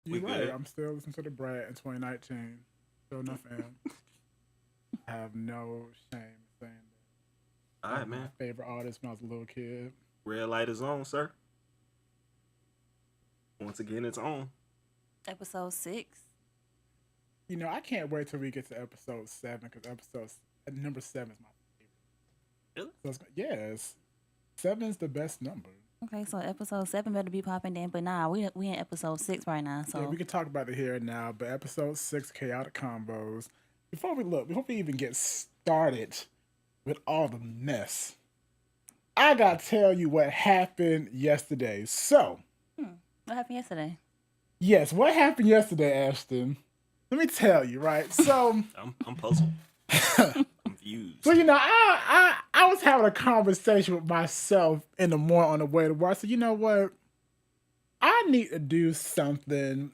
We You're right. good? I'm still listening to the Brat in 2019. Still nothing. I have no shame saying All that. That right, was my man. favorite artist when I was a little kid. Red light is on, sir. Once again, it's on. Episode 6. I can't wait till we get to episode 7 because number 7 is my Really? favorite. So yes, 7 is the best number. Okay, so episode 7 better be popping then. But nah, we in episode 6 right now. Yeah, So we can talk about it here and now. But episode 6, chaotic combos. Before we even get started with all the mess, I gotta tell you what happened yesterday. So, what happened yesterday? yes, what happened yesterday, Ashton? Let me tell you, right? So, I'm puzzled, confused. so I was having a conversation with myself in the morning on the way to work. So you know what? I need to do something.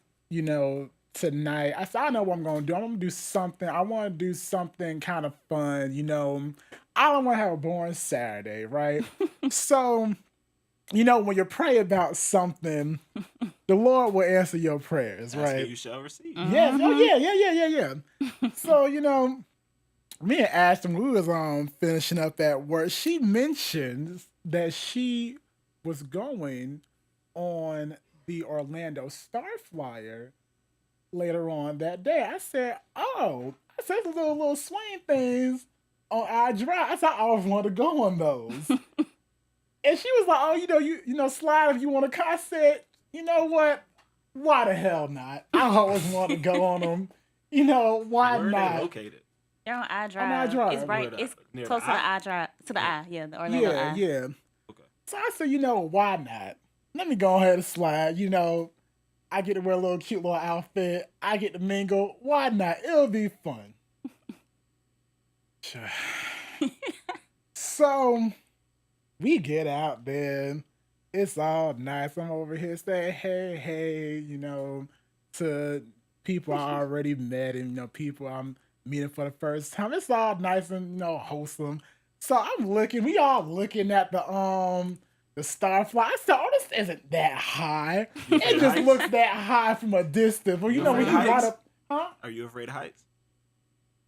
Tonight. I said I know what I'm gonna do. I'm gonna do something. I want to do something kind of fun. I don't want to have a boring Saturday, right? So, when you pray about something, the Lord will answer your prayers, Ask right? you shall receive. Yes. Oh yeah. So me and Ashton, we was finishing up at work. She mentioned that she was going on the Orlando Star Flyer later on that day. I said, "Oh, I said the little swing things on our drive." I said, "I always want to go on those." And she was like, "Oh, slide if you want to." I said, "You know what? Why the hell not? I always want to go on them. Why Where are they not?" located? They're on I Drive. On I Drive. It's right. Where the- It's near close the to the eye? I Drive. To the I. Yeah, the Orlando Yeah, I. yeah. Okay. So I said, why not? Let me go ahead and slide. I get to wear a little cute little outfit. I get to mingle. Why not? It'll be fun. So we get out there. It's all nice. I'm over here saying, hey, to people I already met and, people I'm meeting for the first time. It's all nice and, wholesome. So we all looking at the Starfly. I said, "Oh, this isn't that high. You It afraid of just heights? looks that high from a distance." Well, You when afraid you of ride heights? up, huh? Are you afraid of heights?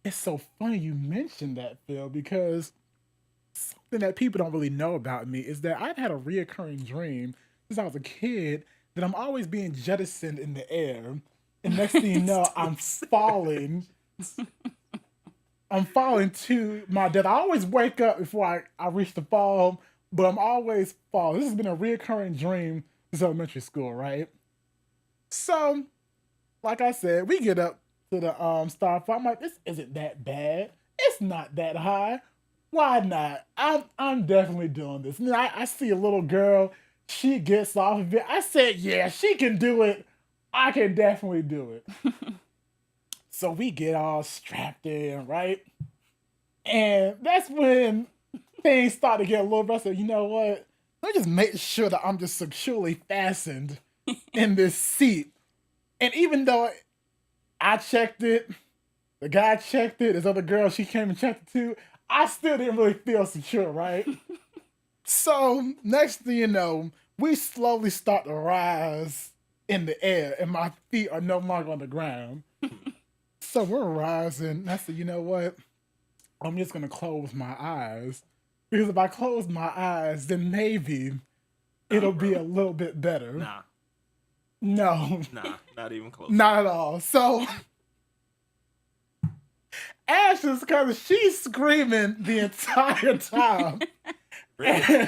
It's so funny you mentioned that, Phil, because something that people don't really know about me is that I've had a reoccurring dream since I was a kid that I'm always being jettisoned in the air. And next thing you know, I'm falling. I'm falling to my death. I always wake up before I reach the fall, but I'm always falling. This has been a reoccurring dream since elementary school, right? So, like I said, we get up to the Starfall. I'm like, this isn't that bad. It's not that high. Why not? I'm definitely doing this. And then I see a little girl. She gets off of it. I said, yeah, she can do it. I can definitely do it. So we get all strapped in, right? And that's when things start to get a little rough. So you know what? Let me just make sure that I'm just securely fastened in this seat. And even though I checked it, the guy checked it, this other girl, she came and checked it too, I still didn't really feel secure, right? So next thing you know, we slowly start to rise in the air and my feet are no longer on the ground. So we're rising. And I said, you know what? I'm just gonna close my eyes. Because if I close my eyes, then maybe it'll be a little bit better. Nah, No, not even close. not at all. So Ash is because she's screaming the entire time. Really?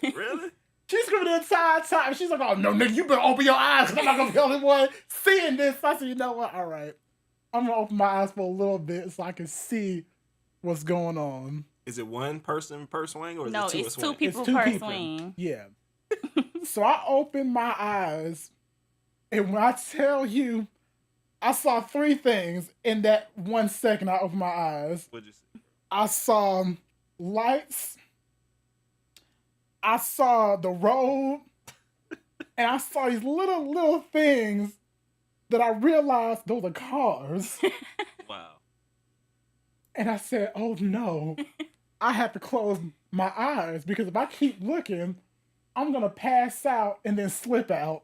Really? She's screaming the entire time. She's like, "Oh no, nigga, you better open your eyes. 'Cause I'm not gonna be the only one seeing this." I said, "You know what? All right, I'm gonna open my eyes for a little bit so I can see what's going on." Is it one person per swing or is No, it two a it's swing? two people It's two per people. swing. Yeah. So I opened my eyes, and when I tell you, I saw three things in that 1 second I opened my eyes. What'd you see? I saw lights, I saw the road, and I saw these little things that I realized those are cars. Wow. And I said, "Oh no, I have to close my eyes because if I keep looking, I'm gonna pass out and then slip out."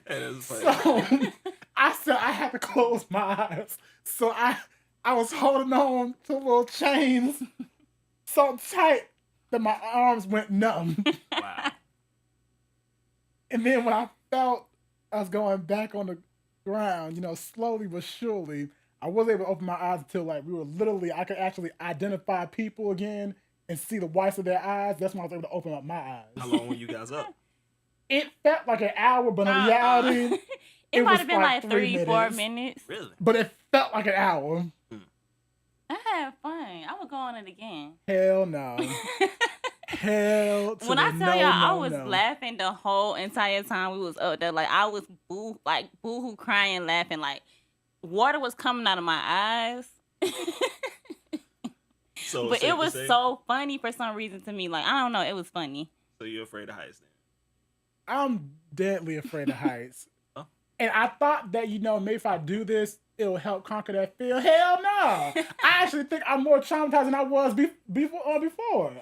That is funny. So I said I had to close my eyes. So I was holding on to little chains so tight that my arms went numb. Wow. And then when I felt I was going back on the ground, slowly but surely, I was able to open my eyes until like I could actually identify people again and see the whites of their eyes. That's when I was able to open up my eyes. How long were you guys up? It felt like an hour, but in reality, it might was have been like 3, 4 minutes. minutes. Really? But it felt like an hour. I had fun. I would go on it again. Hell no. Hell to When the I tell no, y'all, I no, was no. laughing the whole entire time we was up there. Like I was boo-hoo crying, laughing. Like water was coming out of my eyes. So, But safe it to was say- so funny for some reason to me. Like I don't know, it was funny. So you're afraid of heights then? I'm deadly afraid of heights. Huh? And I thought that, maybe if I do this, it'll help conquer that fear. Hell no. I actually think I'm more traumatized than I was before.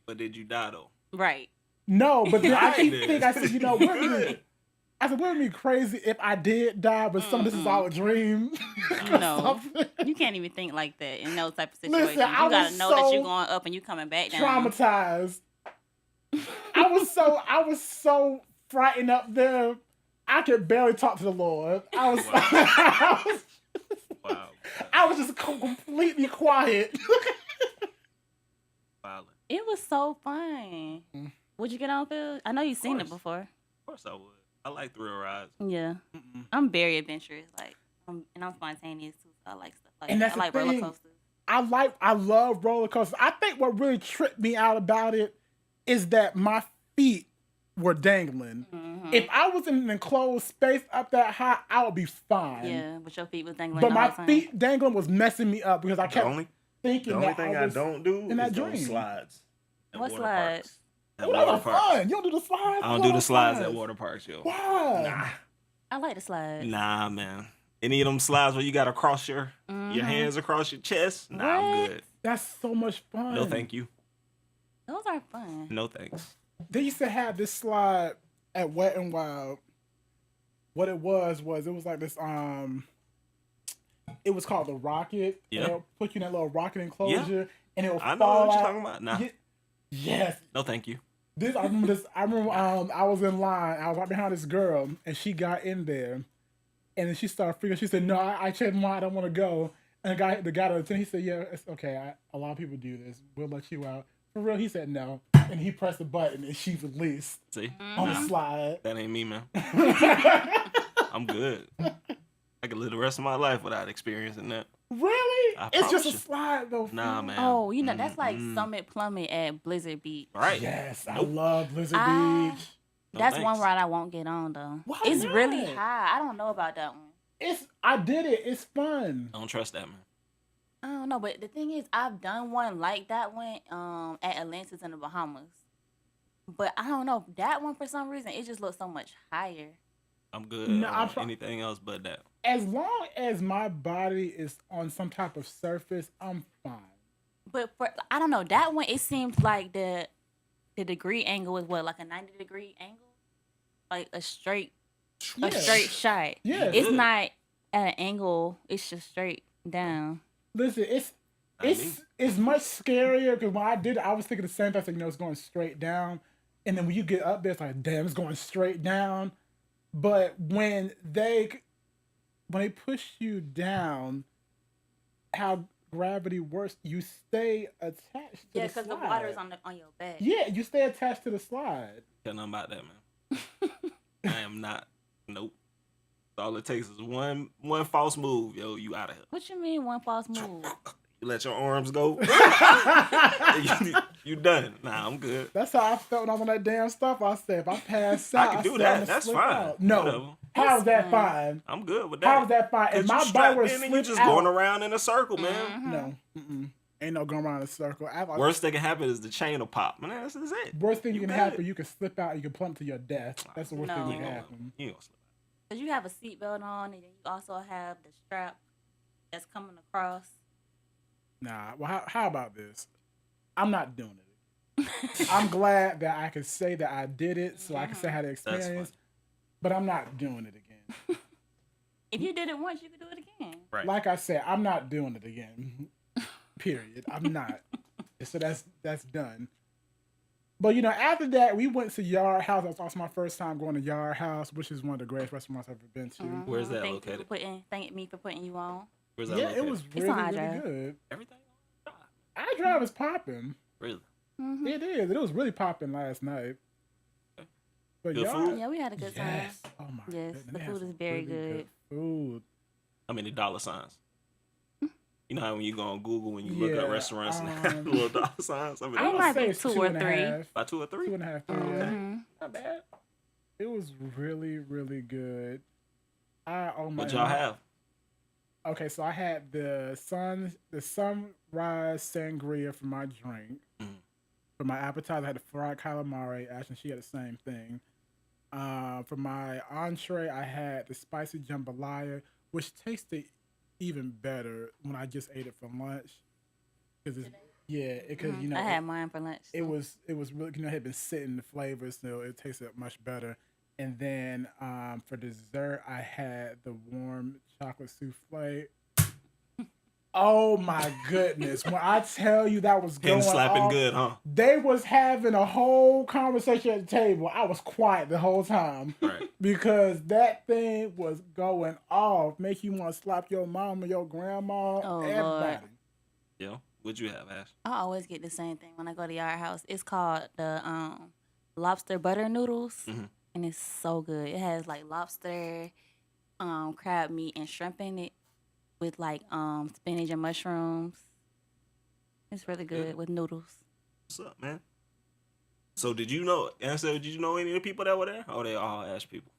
But did you die though? Right. No, but then I keep Right then. thinking, I said, wouldn't it be crazy if I did die, but some of this is all a dream? No. You can't even think like that in those type of situations. Listen, I you gotta was know that so you're going up and you coming back down. Traumatized. I was so frightened up there. I could barely talk to the Lord. I was, Wow. I was just completely quiet. Violent. It was so fun. Would you get on, Phil? I know you've seen it course. before. Of course I would. I like thrill rides. Yeah. I'm very adventurous, and I'm spontaneous too. So I like stuff like And that. that's I like the roller thing. coasters. I love roller coasters. I think what really tripped me out about it is that my feet were dangling. Mm-hmm. If I was in an enclosed space up that high, I would be fine. Yeah, but your feet was dangling. But the my whole time. feet dangling was messing me up because I kept thinking The only that thing I I was don't do in is that those dream. slides. At What water slides? parks. At Oh, that water was parks. fun. You don't do the slides? I don't do the slides at water parks, yo. Why? I like the slides. Nah, man. Any of them slides where you gotta cross your hands across your chest? Nah, I'm What? good. That's so much fun. No, thank you. Those are fun. No, thanks. They used to have this slide at Wet and Wild. What it was like this it was called the Rocket. Yeah. And they'll put you in that little rocket enclosure and it'll I know fall what you're out. talking about. Nah. Yes. No, thank you. I remember I was in line. I was right behind this girl and she got in there and then she started freaking. She said, "No, I changed my mind. I don't want to go." And the guy at the tent, he said, "Yeah, it's okay. A lot of people do this. We'll let you out." For real, he said no. And he pressed the button and she released See? on the slide. That ain't me, man. I'm good. I could live the rest of my life without experiencing that. Really? I It's just promise a you. slide though. Nah, fool. man. Oh, that's like Summit Plummet at Blizzard Beach. Right. Yes, I Nope. love Blizzard Ah. Beach. No, That's thanks. one ride I won't get on though. Why It's not? really high. I don't know about that one. I did it. It's fun. I don't trust that, man. I don't know, but the thing is, I've done one like that one at Atlantis in the Bahamas. But I don't know, that one for some reason it just looks so much higher. I'm good No, on I'm try- anything else but that. As long as my body is on some type of surface, I'm fine. But I don't know, that one it seems like the degree angle is what, like a 90-degree angle, like a straight Yeah. shot. Yeah. It's Good. not at an angle. It's just straight down. Listen, it's much scarier because when I did it, I was thinking the same thing. Like, it's going straight down, and then when you get up there, it's like, damn, it's going straight down. But when they push you down, how gravity works, you stay attached to Yeah, the because slide. the water is on your back. Yeah, you stay attached to the slide. Tell nothing about that, man. I am not. Nope. All it takes is one false move, yo. You out of here. What you mean one false move? You let your arms go. you done. Nah, I'm good. That's how I felt when I was on that damn stuff. I said, if I pass out, I can do said, that. I'm gonna That's slip fine. out. No. Whatever. How is that fine. fine? I'm good with that. How is that fine? If Cause my you body was strapped in and you slipped just out, going around in a circle, man. no, ain't no going around in a circle. Worst thing can happen is the chain will pop. Man, this is it. Worst thing you can good. happen, you can slip out, you can plummet to your death. That's the worst thing No. that You can ain't happen. gonna slip. Because you have a seatbelt on, and then you also have the strap that's coming across. Nah, well, how about this? I'm not doing it. I'm glad that I can say that I did it, so I can say I had the experience. but I'm not doing it again. If you did it once, you could do it again. Right. Like I said, I'm not doing it again. Period. I'm not. So that's done. But you know, after that, we went to Yard House. That was also my first time going to Yard House, which is one of the greatest restaurants I've ever been to. Where's that located? Thank me for putting you on. Where's that Yeah, located? it was It's really, on really iDrive. good. Everything on iDrive is popping. Really? Mm-hmm. It is. It was really popping last night. But Good Yard, food? Yeah, we had a good time. yes. Oh my Yes, goodness. the They had food some is very really good. food. How many dollar signs? You know how when you go on Google when you look at Yeah, restaurants and have little dollar signs? I mean, I would might say be it's 2 or 3. by 2 or 3? 2.5, 3. Yeah. Mm-hmm. Not bad. It was really, really good. What y'all have? Okay, so I had the sunrise sangria for my drink. Mm. For my appetizer, I had the fried calamari. Actually, she had the same thing. For my entree, I had the spicy jambalaya, which tasted even better when I just ate it for lunch. Because you know I had mine for lunch. it so. was really, you know, it had been sitting in the flavor, so it tasted much better. And then for dessert, I had the warm chocolate souffle. Oh my goodness! When I tell you that was going Pin slapping off, good, huh? they was having a whole conversation at the table. I was quiet the whole time Right. because that thing was going off. Make you want to slap your mama, your grandma, Oh, everybody. Lord. Yo, what'd you have, Ash? I always get the same thing when I go to Yard House. It's called the lobster butter noodles, Mhm. and it's so good. It has like lobster, crab meat, and shrimp in it, with like spinach and mushrooms. It's really good with noodles. What's up, man? So did you know, Ansel, did you know any of the people that were there? Or they all Ash people?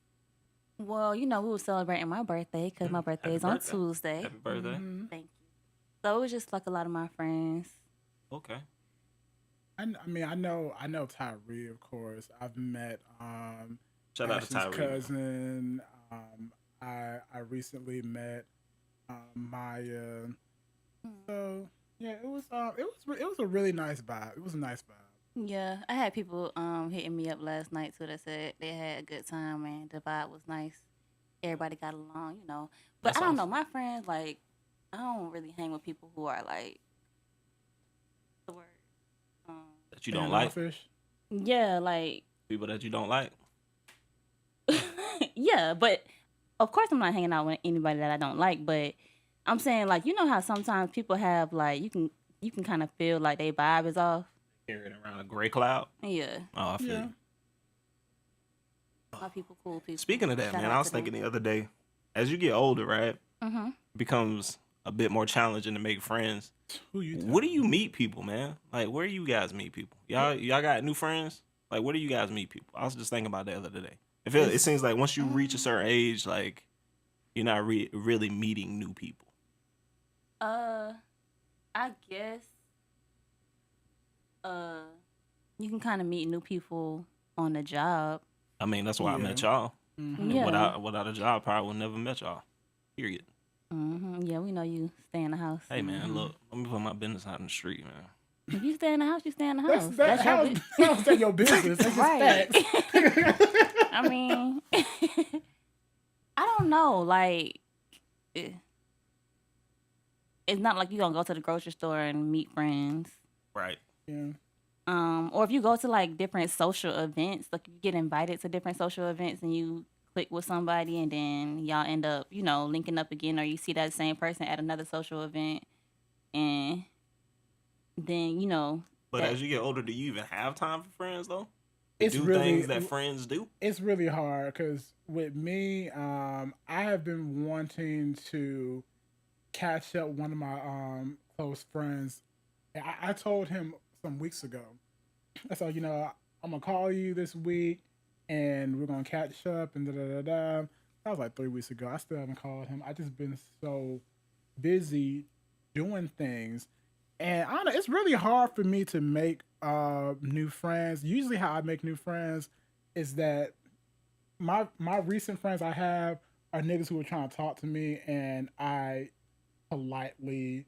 Well, you know, we were celebrating my birthday because my birthday is on birthday. Tuesday. Happy birthday. Mhm. Thank you. So it was just like a lot of my friends. Okay. I mean, I know Tyree, of course. I've met Shout out to Ashley's Tyree. cousin. I recently met Maya. So yeah, it was a really nice vibe. It was a nice vibe. Yeah, I had people hitting me up last night too that said they had a good time and the vibe was nice. Everybody got along, you know. But That's I don't know, awesome. my friends like I don't really hang with people who are like the word. That you don't like? Standoffish. Yeah, like People that you don't like? yeah, but of course I'm not hanging out with anybody that I don't like, but I'm saying like you know how sometimes people have like you can kind of feel like their vibe is off. Carrying around a gray cloud? Yeah, Oh, I feel Yeah. you. my people cool people. Speaking of that, Shout man, out I was to them. thinking the other day, as you get older, right, Mhm. it becomes a bit more challenging to make friends. Who you? Where do you meet people, man? Like, where do you guys meet people? Y'all got new friends? Like, where do you guys meet people? I was just thinking about that the other day. It seems like once you reach a certain age, like, you're not really meeting new people. I guess you can kind of meet new people on the job. I mean, that's why I Yeah. met y'all. Mhm. Yeah. Without a job, probably would never met y'all. Period. Yeah, we know you stay in the house. Hey, man, look, let me put my business out in the street, man. If you stay in the house, you stay in the That's house. that. your How's bu- how's that your business? That's just Right. facts. I mean, I don't know. Like, it's not like you gonna go to the grocery store and meet friends. Right. Yeah. Or if you go to like different social events, like you get invited to different social events and you click with somebody and then y'all end up, you know, linking up again, or you see that same person at another social event and then, you know, But that- as you get older, do you even have time for friends, though? It's Do really- things that friends do? It's really hard because with me, I have been wanting to catch up with one of my close friends. I told him some weeks ago. I said, you know, I'm gonna call you this week, and we're gonna catch up and da da da da. That was like 3 weeks ago. I still haven't called him. I just been so busy doing things, and I don't know. It's really hard for me to make new friends. Usually, how I make new friends is that my recent friends I have are niggas who are trying to talk to me, and I politely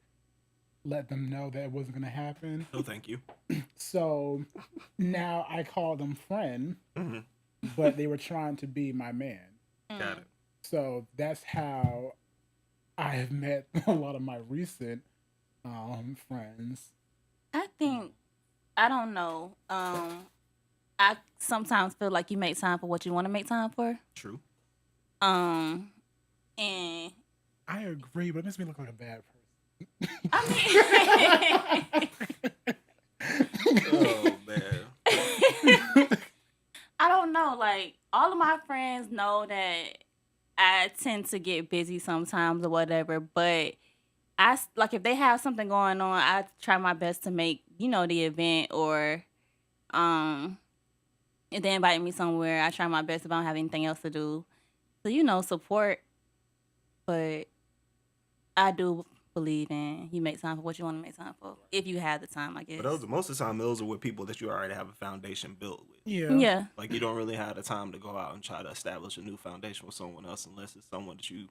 let them know that it wasn't gonna happen. No, thank you. So now I call them friend, Mhm. but they were trying to be my man. Got it. So that's how I have met a lot of my recent friends. I think I don't know. I sometimes feel like you make time for what you want to make time for. True. Um, and I agree, but it makes me look like a bad I mean, Oh man. I don't know. Like all of my friends know that I tend to get busy sometimes or whatever, but like if they have something going on, I try my best to make the event or um if they invite me somewhere, I try my best if I don't have anything else to do. So support, but I do believe in you make time for what you want to make time for if you have the time, I guess. But most of the time, those are with people that you already have a foundation built with. Yeah. Yeah. Like you don't really have the time to go out and try to establish a new foundation with someone else unless it's someone that you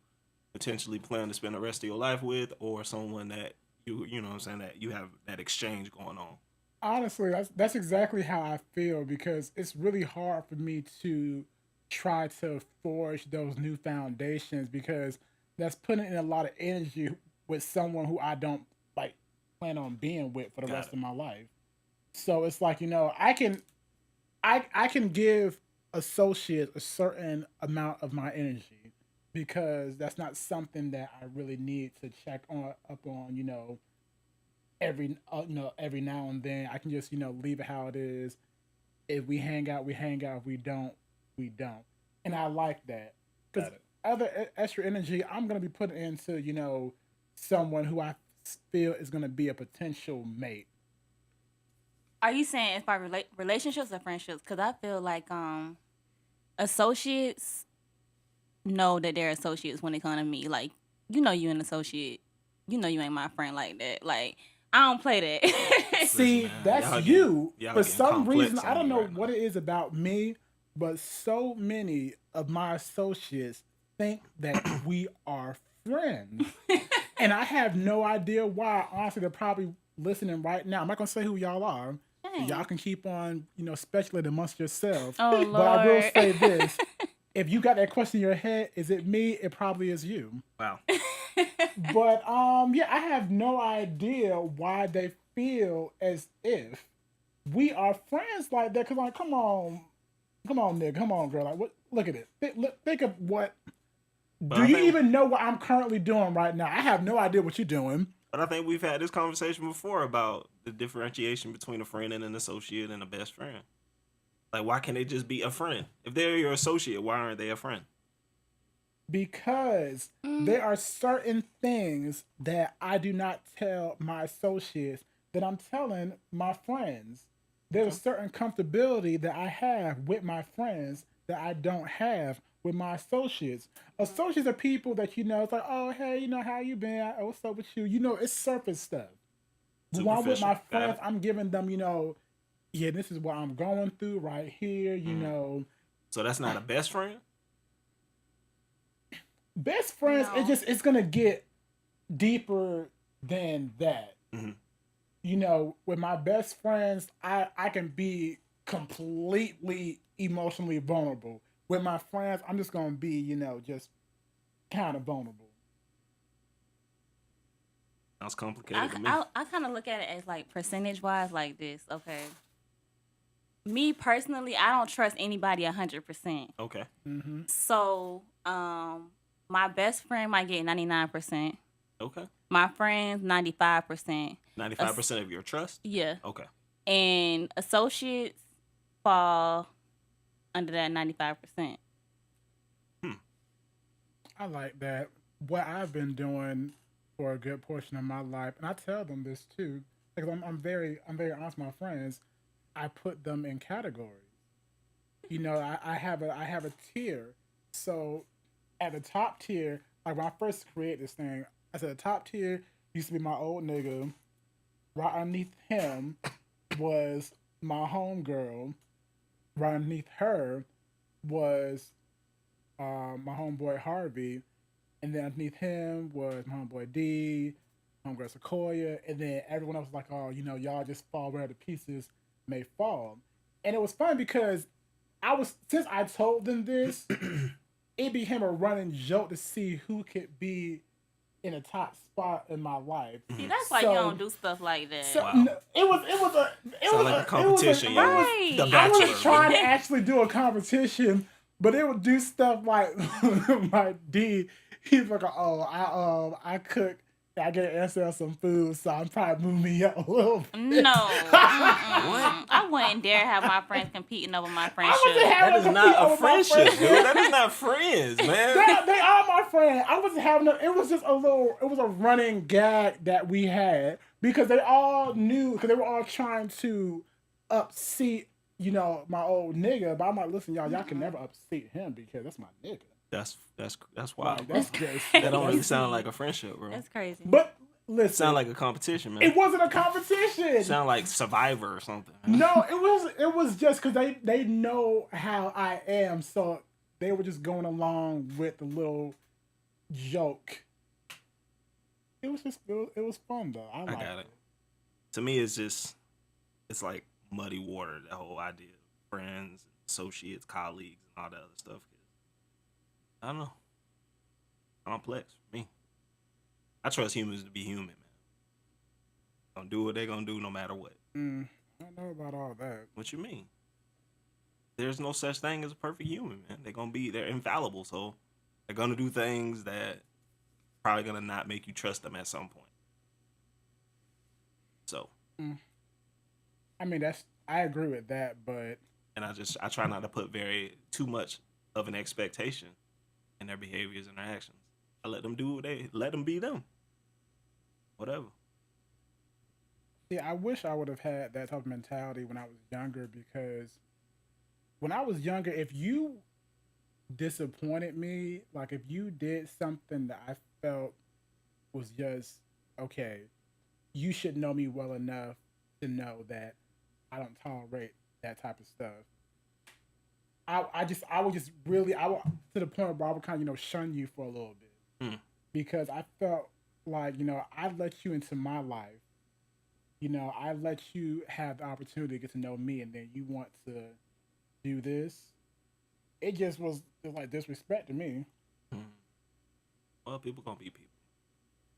potentially plan to spend the rest of your life with, or someone that you know what I'm saying, that you have that exchange going on. Honestly, that's exactly how I feel because it's really hard for me to try to forge those new foundations because that's putting in a lot of energy with someone who I don't like plan on being with for the Got rest it. of my life. So it's like, I can give associates a certain amount of my energy because that's not something that I really need to check on up on, every now and then. I can just leave it how it is. If we hang out, we hang out. If we don't, we don't. And I like that because Got it. other extra energy I'm gonna be putting into someone who I feel is gonna be a potential mate. Are you saying it's by relationships or friendships? Because I feel like associates know that they're associates when they come to me. Like you an associate. You ain't my friend like that. Like I don't play that. See, man, that's y'all you. y'all For getting some reason, complex I on don't me know right what now. it is about me, but so many of my associates think that we are friends. And I have no idea why. Honestly, they're probably listening right now. I'm not gonna say who y'all are. So y'all Dang. can keep on, speculating amongst yourselves. Oh But I will Lord. say this: if you got that question in your head, is it me? It probably is you. Wow. But yeah, I have no idea why they feel as if we are friends like that. Cause like, come on, Nick, come on, girl. Like, what? Look at it. Think of what. But Do I you think even know what I'm currently doing right now? I have no idea what you're doing. but I think we've had this conversation before about the differentiation between a friend and an associate and a best friend. Like why can't they just be a friend? If they're your associate, why aren't they a friend? Because there are certain things that I do not tell my associates that I'm telling my friends. There's a Okay. certain comfortability that I have with my friends that I don't have with my associates. Associates are people that it's like, oh hey, how you been? Oh, what's up with you? It's surface stuff. But when I'm with Superficial. my Got friends, it. I'm giving them, yeah, this is what I'm going through right here, So that's not a best friend? Best friends, No. it's gonna get deeper than that. Mm-hmm. With my best friends, I can be completely emotionally vulnerable. With my friends, I'm just gonna be, just kind of vulnerable. Sounds I, complicated to me. I kind of look at it as like percentage wise, like this. Okay. Me personally, I don't trust anybody 100%. Okay. Mm-hmm. So, my best friend might get 99%. Okay. My friends 95%. 95% of your trust? Yeah. Okay. And associates fall under that 95%. I like that. What I've been doing for a good portion of my life, and I tell them this too, because I'm very honest with my friends. I put them in categories. I have a tier. So at the top tier, like when I first created this thing, I said the top tier used to be my old nigga. Right underneath him was my homegirl. Right underneath her was my homeboy Harvey, and then underneath him was my homeboy D, homegirl Sequoia, and then everyone else was like, oh, y'all just fall where the pieces may fall. And it was fun because since I told them this, it became a running joke to see who could be in a top spot in my life. See, that's why you don't do stuff like that. So Wow. it was like a competition, yo. Right. The I Bachelor. was trying to actually do a competition, but it would do stuff like my D. He's like, I cook. I get answer some food, so I'm trying to move me up a little bit. No. I wouldn't dare have my friends competing over my friendship. That is not a friendship, dude. That is not friends, man. They are my friend. I wasn't having it was just it was a running gag that we had because they all knew, because they were all trying to upseat, my old nigga. But I'm like, listen, y'all can never upseat him because that's my nigga. That's wild. Like, that's just, That don't really sound like a friendship, bro. That's crazy. But listen, Sound like a competition, man. it wasn't a competition. Sound like Survivor or something. Man. No, it was just because they know how I am, so they were just going along with the little joke. It was fun though. I got it. To me, it's like muddy water. That whole idea of friends, associates, colleagues, and all that other stuff. I don't know. Complex for me. I trust humans to be human, man. Gonna do what they gonna do no matter what. I don't know about all that. What you mean? There's no such thing as a perfect human, man. They're infallible, so they're gonna do things that probably gonna not make you trust them at some point. So. I mean, I agree with that, but. And I try not to put too much of an expectation in their behaviors and their actions. I let them let them be them. Whatever. Yeah, I wish I would have had that type of mentality when I was younger, because when I was younger, if you disappointed me, like if you did something that I felt was just, okay, you should know me well enough to know that I don't tolerate that type of stuff. I would just really, to the point where I would kind of, shun you for a little bit. Because I felt like, I let you into my life. I let you have the opportunity to get to know me, and then you want to do this. It just was like disrespect to me. Well, people gonna be people.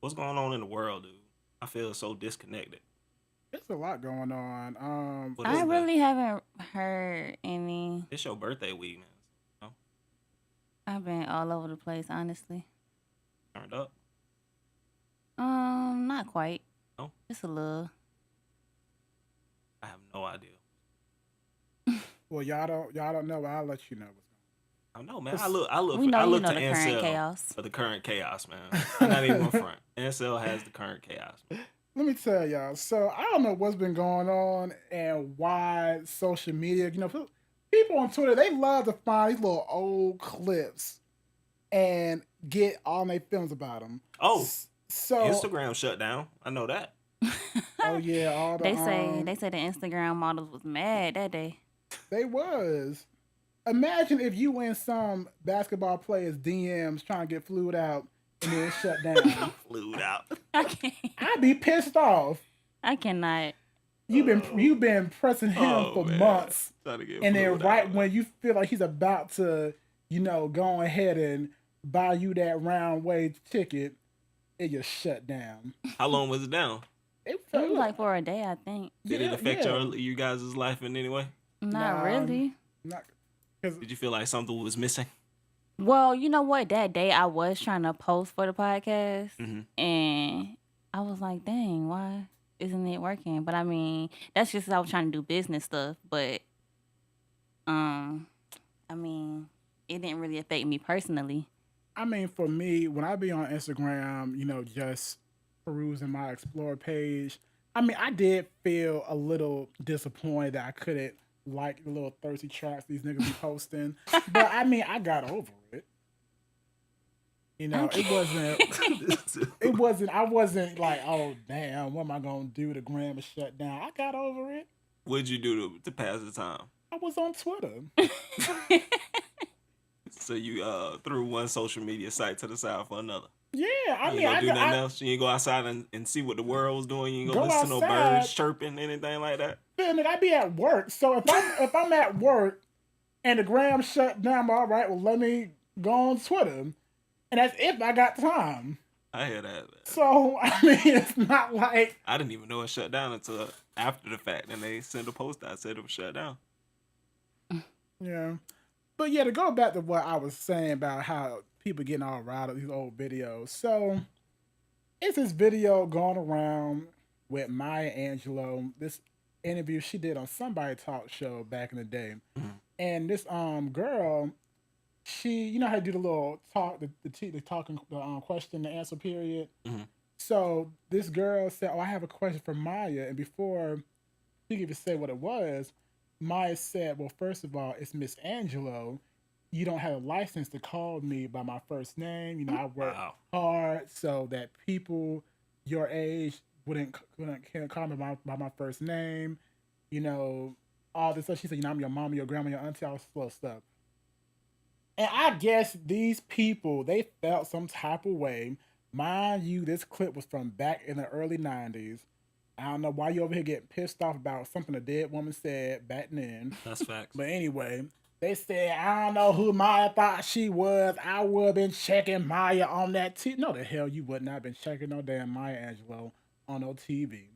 What's going on in the world, dude? I feel so disconnected. There's a lot going on. I really haven't heard any. It's your birthday week, man. No? I've been all over the place, honestly. Turned up? Not quite. No? Just a little. I have no idea. Well, y'all don't know, but I'll let you know what's I know, man. I look We know to the current Ansel chaos. for the current chaos, man. I'm not even in front. Ansel has the current chaos. Man. Let me tell y'all. So I don't know what's been going on and why social media, people on Twitter, they love to find these little old clips and get all their films about them. Oh, so Instagram shut down. I know that. Oh yeah, all the They say the Instagram models was mad that day. They was. Imagine if you in some basketball player's DMs trying to get flued out and then shut down. Flued out. I can't. I'd be pissed off. I cannot. You've been pressing him for months, and then right out, when you feel like he's about to, go ahead and buy you that round way ticket, it just shut down. How long was it down? It It felt was like for a day, I think. Did it affect you guys' life in any way? Not really. Not, Did you feel like something was missing? Well, you know what? That day I was trying to post for the podcast, Mm-hmm. and I was like, dang, why isn't it working? But I mean, that's just 'cause I was trying to do business stuff. But, I mean, it didn't really affect me personally. I mean, for me, when I be on Instagram, just perusing my explore page, I mean, I did feel a little disappointed that I couldn't like the little thirsty tracks these niggas be posting. But I mean, I got over it. I wasn't like, oh damn, what am I gonna do? The gram is shut down. I got over it. What'd you do to pass the time? I was on Twitter. So you threw one social media site to the side for another. Yeah, I You mean, ain't I do nothing else. You ain't go outside and see what the world was doing. You ain't go listen to no outside. birds chirping, anything like that. Man, nigga, I be at work. So if I'm at work and the gram shut down. All right, well, let me go on Twitter, and that's if I got time. I hear that. So I mean, it's not like I didn't even know it shut down until after the fact, and they sent a post out said it was shut down. Yeah. But yeah, to go back to what I was saying about how people getting all riled up these old videos. So it's this video going around with Maya Angelou, this interview she did on somebody talk show back in the day. And this girl, she, you know how to do the little talk, the talking, the question and answer period. So this girl said, "Oh, I have a question for Maya," and before she could even say what it was, Maya said, "Well, first of all, it's Miss Angelo. You don't have a license to call me by my first name. You know, I work hard so that people your age can't call me by my first name. You know, all this stuff." She said, "You know, I'm your mama, your grandma, your auntie, all this little stuff." And I guess these people, they felt some type of way. Mind you, this clip was from back in the early 90s. I don't know why you over here getting pissed off about something a dead woman said back then. That's facts. But anyway, they said, "I don't know who Maya thought she was. I would have been checking Maya on that TV." No, the hell you would not have been checking no damn Maya Angelou on no TV.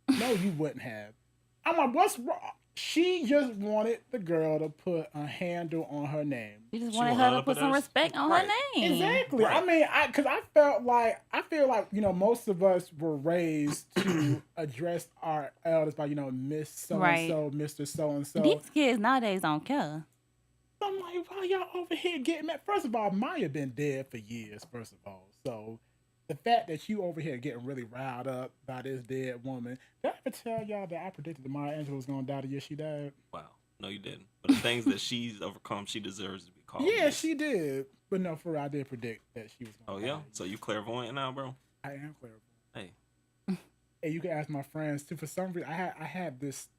No, you wouldn't have. I'm like, what's wrong? She just wanted the girl to put a handle on her name. You just wanted her to put some respect on her name. Exactly. Right. I mean, because I feel like, you know, most of us were raised to address our elders by, you know, Miss So-and-so, Mr. So-and-so. These kids nowadays don't care. I'm like, why y'all over here getting mad? First of all, Maya been dead for years, first of all. So the fact that you over here getting really riled up by this dead woman. Did I ever tell y'all that I predicted that Maya Angelou was going to die the year she died? Wow. No, you didn't. But the things that she's overcome, she deserves to be called. Yeah, she did. But no, for real, I did predict that she was going to die. Oh, yeah? So you clairvoyant now, bro? I am clairvoyant. Hey. And you can ask my friends, too. For some reason, I had this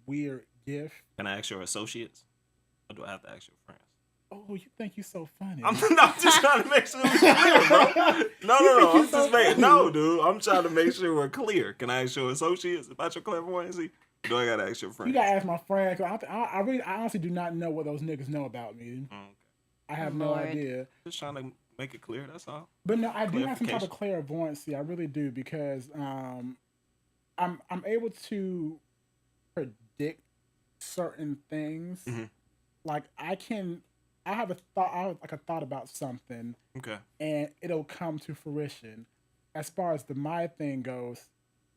weird gift. Can I ask your associates? Or do I have to ask your friends? Oh, you think you're so funny. I'm just trying to make sure we're clear, bro. No, dude. I'm trying to make sure we're clear. Can I ask your associates about your clairvoyancy? Or do I gotta ask your friends? You gotta ask my friends. I honestly do not know what those niggas know about me. Okay. I have no idea. Just trying to make it clear. That's all. But no, I do have some type of clairvoyancy. I really do, because I'm able to predict certain things. Like I have a thought about something. Okay. And it'll come to fruition. As far as my thing goes,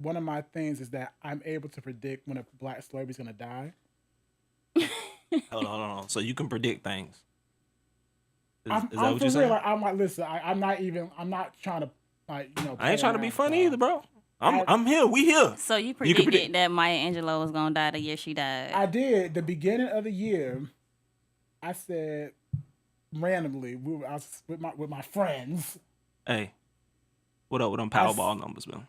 one of my things is that I'm able to predict when a black celebrity is going to die. Hold on. So you can predict things. Is that what you're saying? Like, I'm like, listen, I'm not trying to, like, you know. I ain't trying to be funny either, bro. I'm here. We here. So you predicted that Maya Angelou was going to die the year she died. I did. The beginning of the year, I said, randomly, I was with my friends. Hey, what up with them Powerball numbers, man?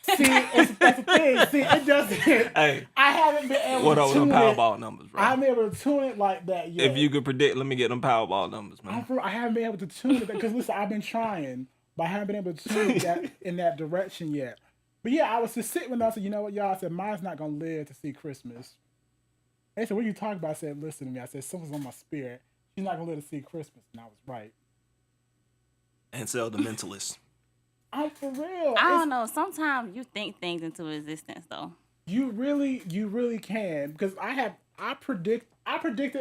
See, that's the thing. See, it doesn't. Hey, I haven't been able to. What up with them Powerball numbers, bro? I haven't been able to tune it like that yet. If you could predict, let me get them Powerball numbers, man. I haven't been able to tune it because listen, I've been trying, but I haven't been able to tune it in that direction yet. But yeah, I was just sitting with them. I said, you know what, y'all? I said, mine's not gonna live to see Christmas. They said, what are you talking about? I said, listen to me. I said, something's on my spirit. She's not gonna live to see Christmas, and I was right. Ansel the mentalist. I'm for real. I don't know. Sometimes you think things into existence, though. You really can, because I predicted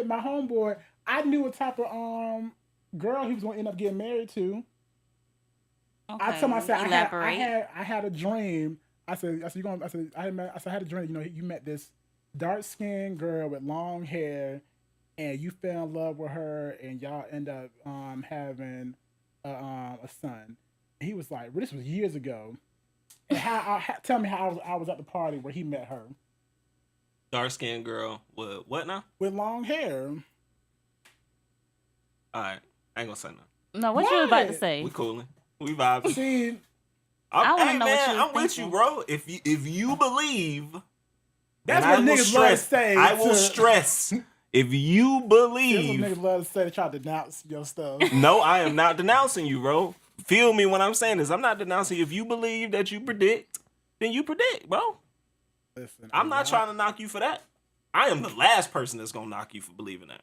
my homeboy. I knew what type of girl he was gonna end up getting married to. Okay. I told myself I had a dream. I had a dream. You know, you met this dark skinned girl with long hair, and you fell in love with her, and y'all end up having a son. And he was like, well, this was years ago. And tell me how I was at the party where he met her. Dark skinned girl with what now? With long hair. All right, I ain't gonna say nothing. No, what you was about to say? We cooling. We vibing. See, I'm with you, bro. If you believe, that's what niggas love to say. I will stress. If you believe, that's what niggas love to say. They try to denounce your stuff. No, I am not denouncing you, bro. Feel me when I'm saying this. I'm not denouncing you. If you believe that you predict, then you predict, bro. Listen, I'm not trying to knock you for that. I am the last person that's gonna knock you for believing that.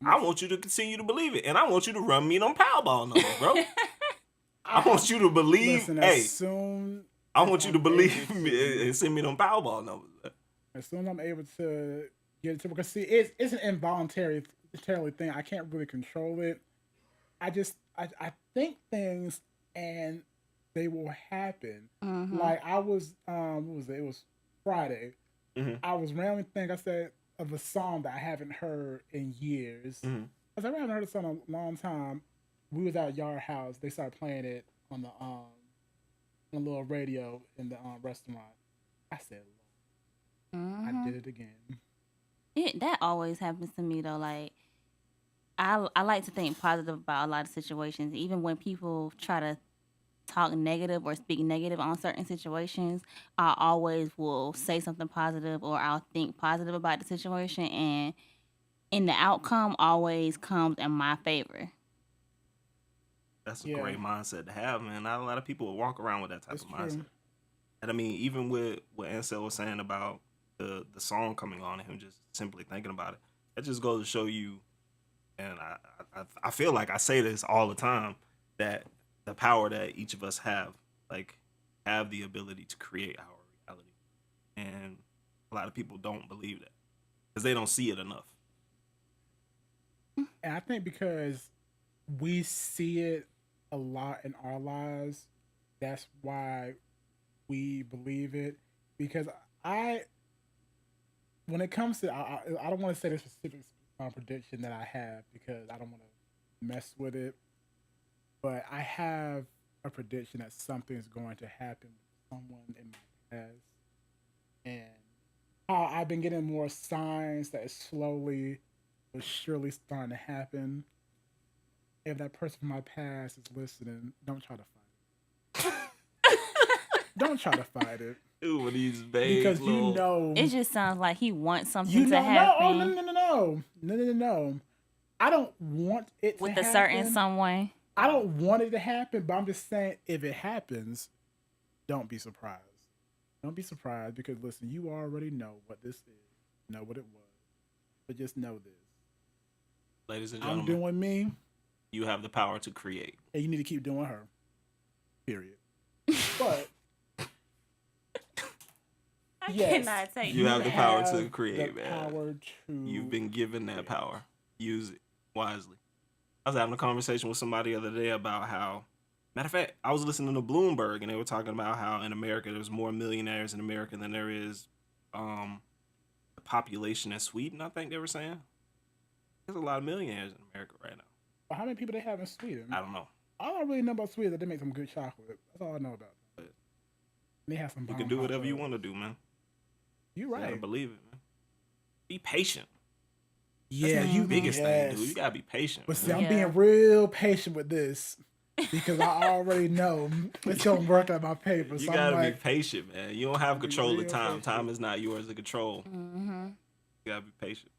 I want you to continue to believe it, and I want you to run me them Powerball numbers, bro. I want you to believe. Listen, hey, I want you to believe me and send me them Powerball numbers. As soon as I'm able to get it to, because see, it's an involuntary thing. I can't really control it. I think things and they will happen. Mm-hmm. Like I was, what was it? It was Friday. Mm-hmm. I was randomly thinking, I said, of a song that I haven't heard in years. Mm-hmm. I said, I haven't heard a song in a long time. We was at Yard House. They started playing it on the on a little radio in the restaurant. I said, Mm-hmm. I did it again. That always happens to me though. Like I like to think positive about a lot of situations, even when people try to talk negative or speak negative on certain situations. I always will say something positive, or I'll think positive about the situation, and the outcome always comes in my favor. That's a great mindset to have, man. Not a lot of people will walk around with that type of mindset. And I mean, even with what Ansel was saying about the song coming on and him just simply thinking about it, that just goes to show you, and I feel like I say this all the time, that the power that each of us have the ability to create our reality. And a lot of people don't believe that because they don't see it enough. And I think because we see it a lot in our lives, that's why we believe it. Because when it comes to, I don't want to say the specific prediction that I have because I don't want to mess with it. But I have a prediction that something's going to happen with someone in my past. And I've been getting more signs that it's slowly but surely starting to happen. If that person from my past is listening, don't try to fight it. Don't try to fight it. Ooh, these babes. Because you know. It just sounds like he wants something to happen. No. I don't want it to happen. With a certain someone. I don't want it to happen, but I'm just saying if it happens, don't be surprised. Don't be surprised because listen, you already know what this is. You know what it was. But just know this. Ladies and gentlemen. I'm doing me. You have the power to create. And you need to keep doing her. Period. But I cannot take you have the power to create, the man. Power to You've been given that power. Use it wisely. I was having a conversation with somebody the other day about how, matter of fact, I was listening to Bloomberg and they were talking about how in America there's more millionaires in America than there is the population in Sweden, I think they were saying. There's a lot of millionaires in America right now. But how many people they have in Sweden? I don't know. All I really know about Sweden is that they make some good chocolate. That's all I know about them. They have some. You can do whatever you want to do, man. You're right. You gotta believe it, man. Be patient. Yeah, that's the biggest thing, dude. You gotta be patient. But see, I'm being real patient with this because I already know it's gonna work out my paper. You so gotta be patient, man. You don't have control of time. Patient. Time is not yours to control. Mm-hmm. You gotta be patient.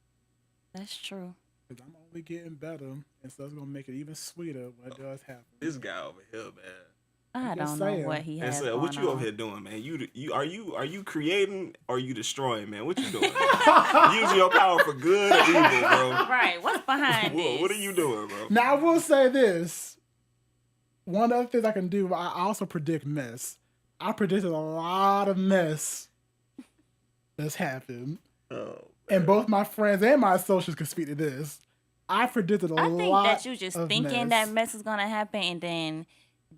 That's true. Because I'm only getting better, and so it's gonna make it even sweeter when it does happen. This guy over here, man. I don't know what he has. What you over here doing, man? You are you creating or are you destroying, man? What you doing? Using your power for good or evil, bro? Right. What's behind this? What are you doing, bro? Now I will say this. One of the things I can do, I also predict mess. I predicted a lot of mess that's happened. Oh, and both my friends and my associates can speak to this. I predicted a lot. I think that you just thinking mess. that mess is gonna happen, and then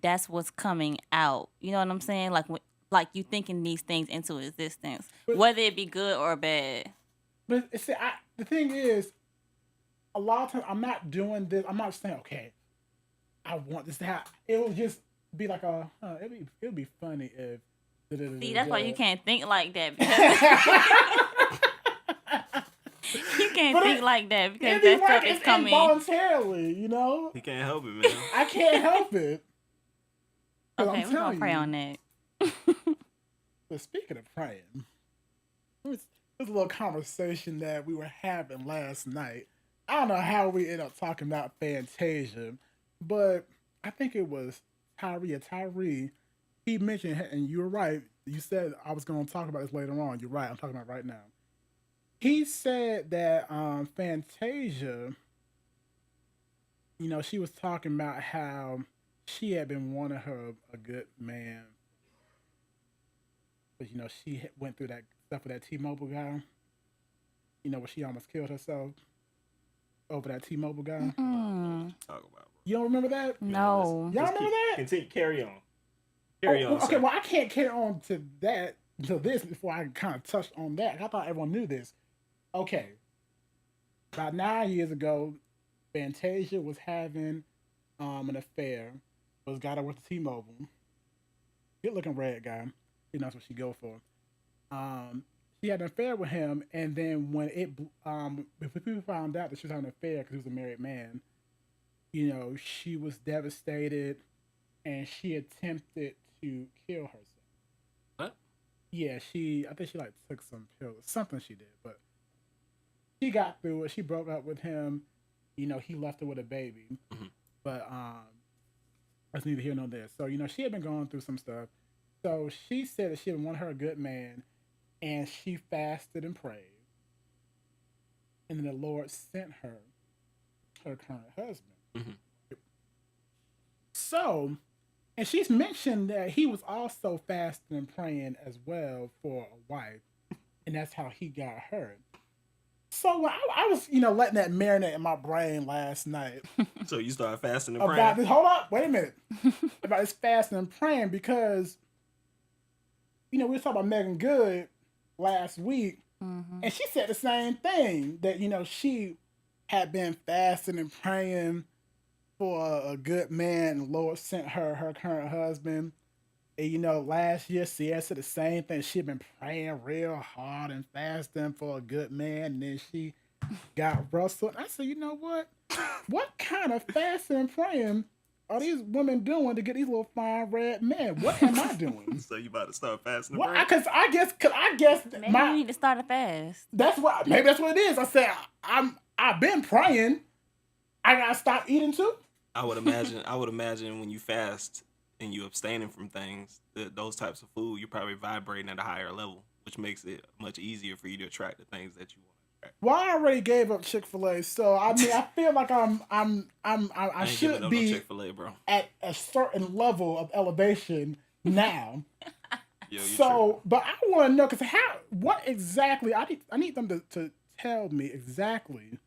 that's what's coming out. You know what I'm saying? Like you thinking these things into existence, whether it be good or bad. But see, the thing is, a lot of times I'm not doing this. I'm not saying, okay, I want this to happen. It will just be like it'll be funny if. See, that's why you can't think like that. You can't think like that because that stuff is coming involuntarily, you know? He can't help it, man. I can't help it. Okay, we're going to pray on that. But speaking of praying, there's a little conversation that we were having last night. I don't know how we ended up talking about Fantasia, but I think it was Tyree. He mentioned, and you were right, you said I was going to talk about this later on. You're right, I'm talking about it right now. He said that Fantasia she was talking about how she had been wanting her a good man, but she went through that stuff with that T-Mobile guy. Where she almost killed herself over that T-Mobile guy. Talk about, bro. You don't remember that? No. Y'all remember that? Continue, carry on. Carry on. Okay, Sir. well, I can't carry on to this before I kind of touched on that. I thought everyone knew this. Okay. About 9 years ago, Fantasia was having an affair. Was got her with T-Mobile. Good looking red guy. That's what she go for. She had an affair with him, and then when people found out that she was having an affair because he was a married man, she was devastated, and she attempted to kill herself. What? Yeah, I think she took some pills, something she did, but she got through it. She broke up with him. He left her with a baby, but that's neither here nor there. So she had been going through some stuff. So she said that she had wanted her a good man, and she fasted and prayed, and then the Lord sent her current husband. So, and she's mentioned that he was also fasting and praying as well for a wife, and that's how he got her. So I was, letting that marinate in my brain last night. So you started fasting and praying? About this, hold up, wait a minute. About this fasting and praying because, we were talking about Megan Good last week, and she said the same thing, that, she had been fasting and praying for a good man, and the Lord sent her current husband. And last year Sierra said the same thing. She'd been praying real hard and fasting for a good man, and then she got Russell. And I said, you know what? What kind of fasting and praying are these women doing to get these little fine red men? What am I doing? So you about to start fasting and praying? Because I guess maybe you need to start a fast. Maybe that's what it is. I said I've been praying. I gotta stop eating too. I would imagine when you fast and you abstaining from things, those types of food, you're probably vibrating at a higher level, which makes it much easier for you to attract the things that you want to attract. Well, I already gave up Chick-fil-A, so I feel like I should be Chick-fil-A, bro. At a certain level of elevation now. Yo, so, but I want to know what exactly I need them to tell me exactly.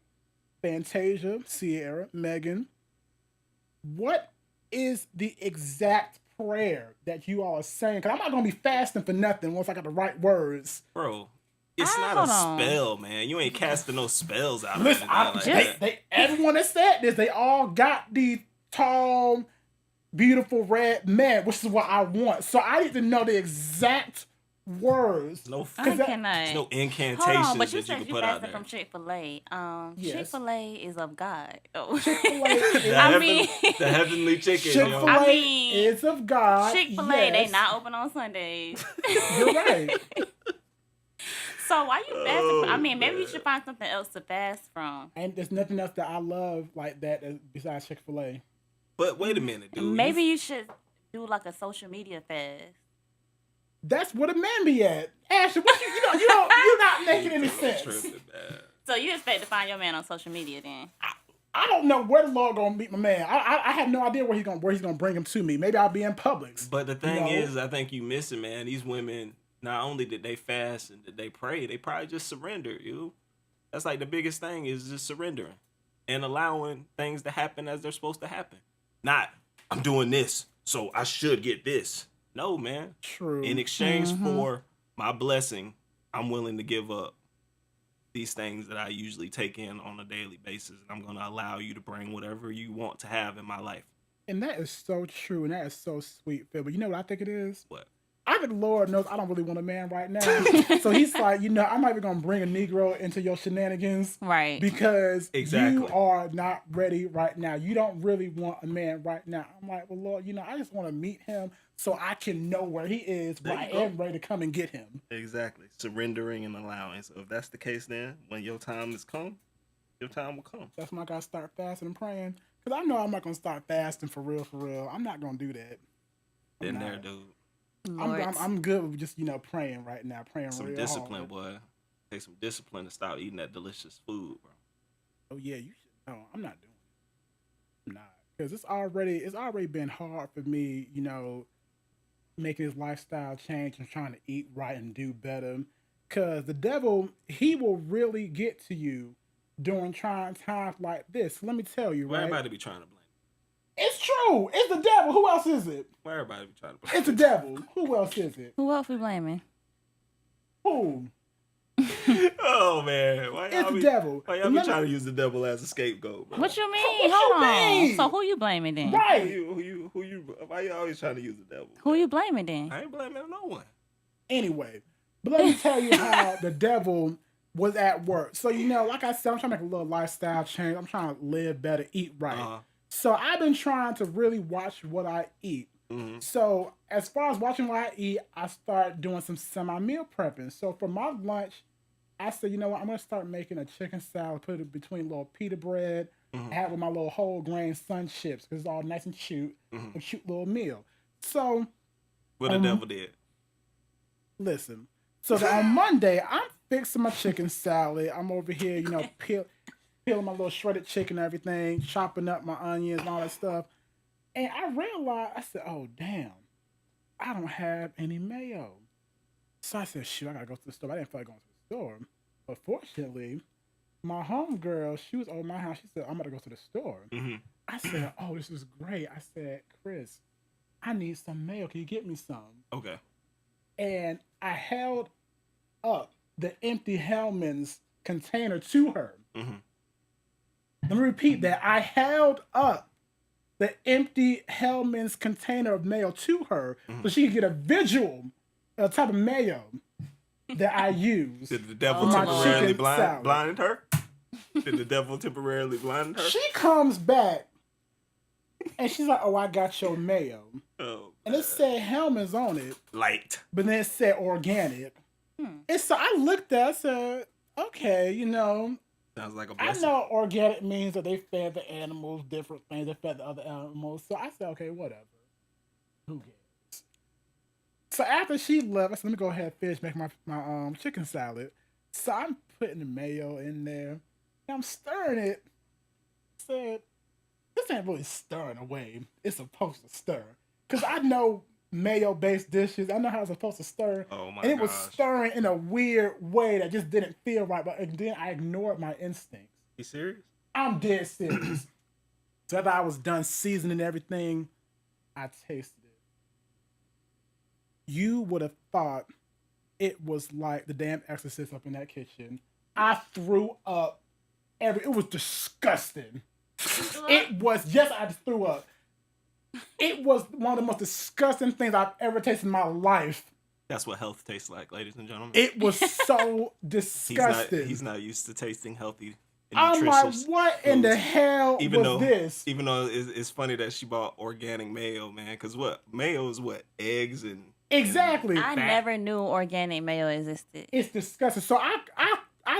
Fantasia, Sierra, Megan, what is the exact prayer that you all are saying? Because I'm not going to be fasting for nothing once I got the right words. Bro, it's not a spell, man. You ain't casting no spells out. Listen, everyone that said this, they all got these tall, beautiful red men, which is what I want. So I need to know the exact words. There's no incantations but you that you can said put out there. from Chick-fil-A. Yes. Chick-fil-A is of God. Oh. Chick-fil-A the heavenly chicken. Chick-fil-A is of God. Chick-fil-A, they not open on Sundays. You're right. So why you fasting? Maybe you should find something else to fast from. And there's nothing else that I love like that besides Chick-fil-A. But wait a minute, dude. Maybe you should do like a social media fast. That's where the man be at. Ashley, you're not making any sense. So you expect to find your man on social media then? I don't know where the Lord gonna meet my man. I have no idea where he's gonna bring him to me. Maybe I'll be in Publix. But the thing is, I think you missing, man. These women, not only did they fast and did they pray, they probably just surrendered. That's like the biggest thing is just surrendering and allowing things to happen as they're supposed to happen. Not, I'm doing this, so I should get this. No, man. True. In exchange for my blessing, I'm willing to give up these things that I usually take in on a daily basis. And I'm going to allow you to bring whatever you want to have in my life. And that is so true. And that is so sweet, Phil. But you know what I think it is? What? I think the Lord knows I don't really want a man right now. So he's like, I'm not even going to bring a Negro into your shenanigans. Right. Because you are not ready right now. You don't really want a man right now. I'm like, well, Lord, I just want to meet him so I can know where he is when I am ready to come and get him. Exactly. Surrendering and allowing. So if that's the case, then when your time has come, your time will come. That's when I got to start fasting and praying. Because I know I'm not going to start fasting for real. I'm not going to do that. Been there, dude. I'm good with just, praying right now. Praying some real discipline, hard. boy. Take some discipline to stop eating that delicious food, bro. Oh, yeah, you should. No, I'm not doing not, because it's already been hard for me, making this lifestyle change and trying to eat right and do better. Because the devil, he will really get to you during trying times like this. Let me tell you, Why right? everybody be trying to blame? It's true. It's the devil. Who else is it? Why everybody be trying to blame? It's the devil. Who else is it? Who else we blaming? Who? Oh man, why It's y'all the be, devil. Why y'all be trying to use the devil as a scapegoat, bro? What you mean? What you Hold on. mean? So who you blaming then? Right. Who you? Why you always trying to use the devil? Who you blaming then? I ain't blaming no one. Anyway, but let me tell you how the devil was at work. So, like I said, I'm trying to make a little lifestyle change. I'm trying to live better, eat right. Uh-huh. So I've been trying to really watch what I eat. Mm-hmm. So as far as watching what I eat, I start doing some semi-meal prepping. So for my lunch, I said, you know what, I'm going to start making a chicken salad, put it between little pita bread, have with my little whole grain sun chips, because it's all nice and cute, a cute little meal. So What the devil did? listen, so on Monday, I'm fixing my chicken salad. I'm over here, peeling my little shredded chicken and everything, chopping up my onions and all that stuff. And I realized, I said, oh, damn, I don't have any mayo. So I said, shoot, I got to go to the store. I didn't feel like going to the store. But fortunately, my homegirl, she was over my house. She said, I'm about to go to the store. Mm-hmm. I said, oh, this is great. I said, Chris, I need some mayo. Can you get me some? Okay. And I held up the empty Hellman's container to her. Mm-hmm. Let me repeat that. I held up the empty Hellman's container of mayo to her so she could get a visual of the type of mayo that I use. Did the devil my temporarily chicken salad. blinded her? Did the devil temporarily blinded her? She comes back and she's like, oh, I got your mayo. Oh, And it said Hellman's on it, light. but then it said organic. And so I looked at it, I said, okay, Sounds like a I blessing. know organic means that they fed the animals different things. They fed the other animals. So I said, okay, whatever. Who cares? So after she left, I said, let me go ahead and finish making my chicken salad. So I'm putting the mayo in there. And I'm stirring it. I said, this ain't really stirring away. It's supposed to stir. Because I know mayo-based dishes. I know how it's supposed to stir. Oh my And it was gosh. stirring in a weird way that just didn't feel right. But then I ignored my instincts. You serious? I'm dead serious. So after I was done seasoning everything, I tasted it. You would have thought it was like the damn exorcist up in that kitchen. I threw up it was disgusting. It was, yes, I just threw up. It was one of the most disgusting things I've ever tasted in my life. That's what health tastes like, ladies and gentlemen. It was so disgusting. He's not used to tasting healthy and I'm nutritious. like, what in the hell was this? Even though it's funny that she bought organic mayo, man, because mayo is eggs and Exactly. I never knew organic mayo existed. It's disgusting. So I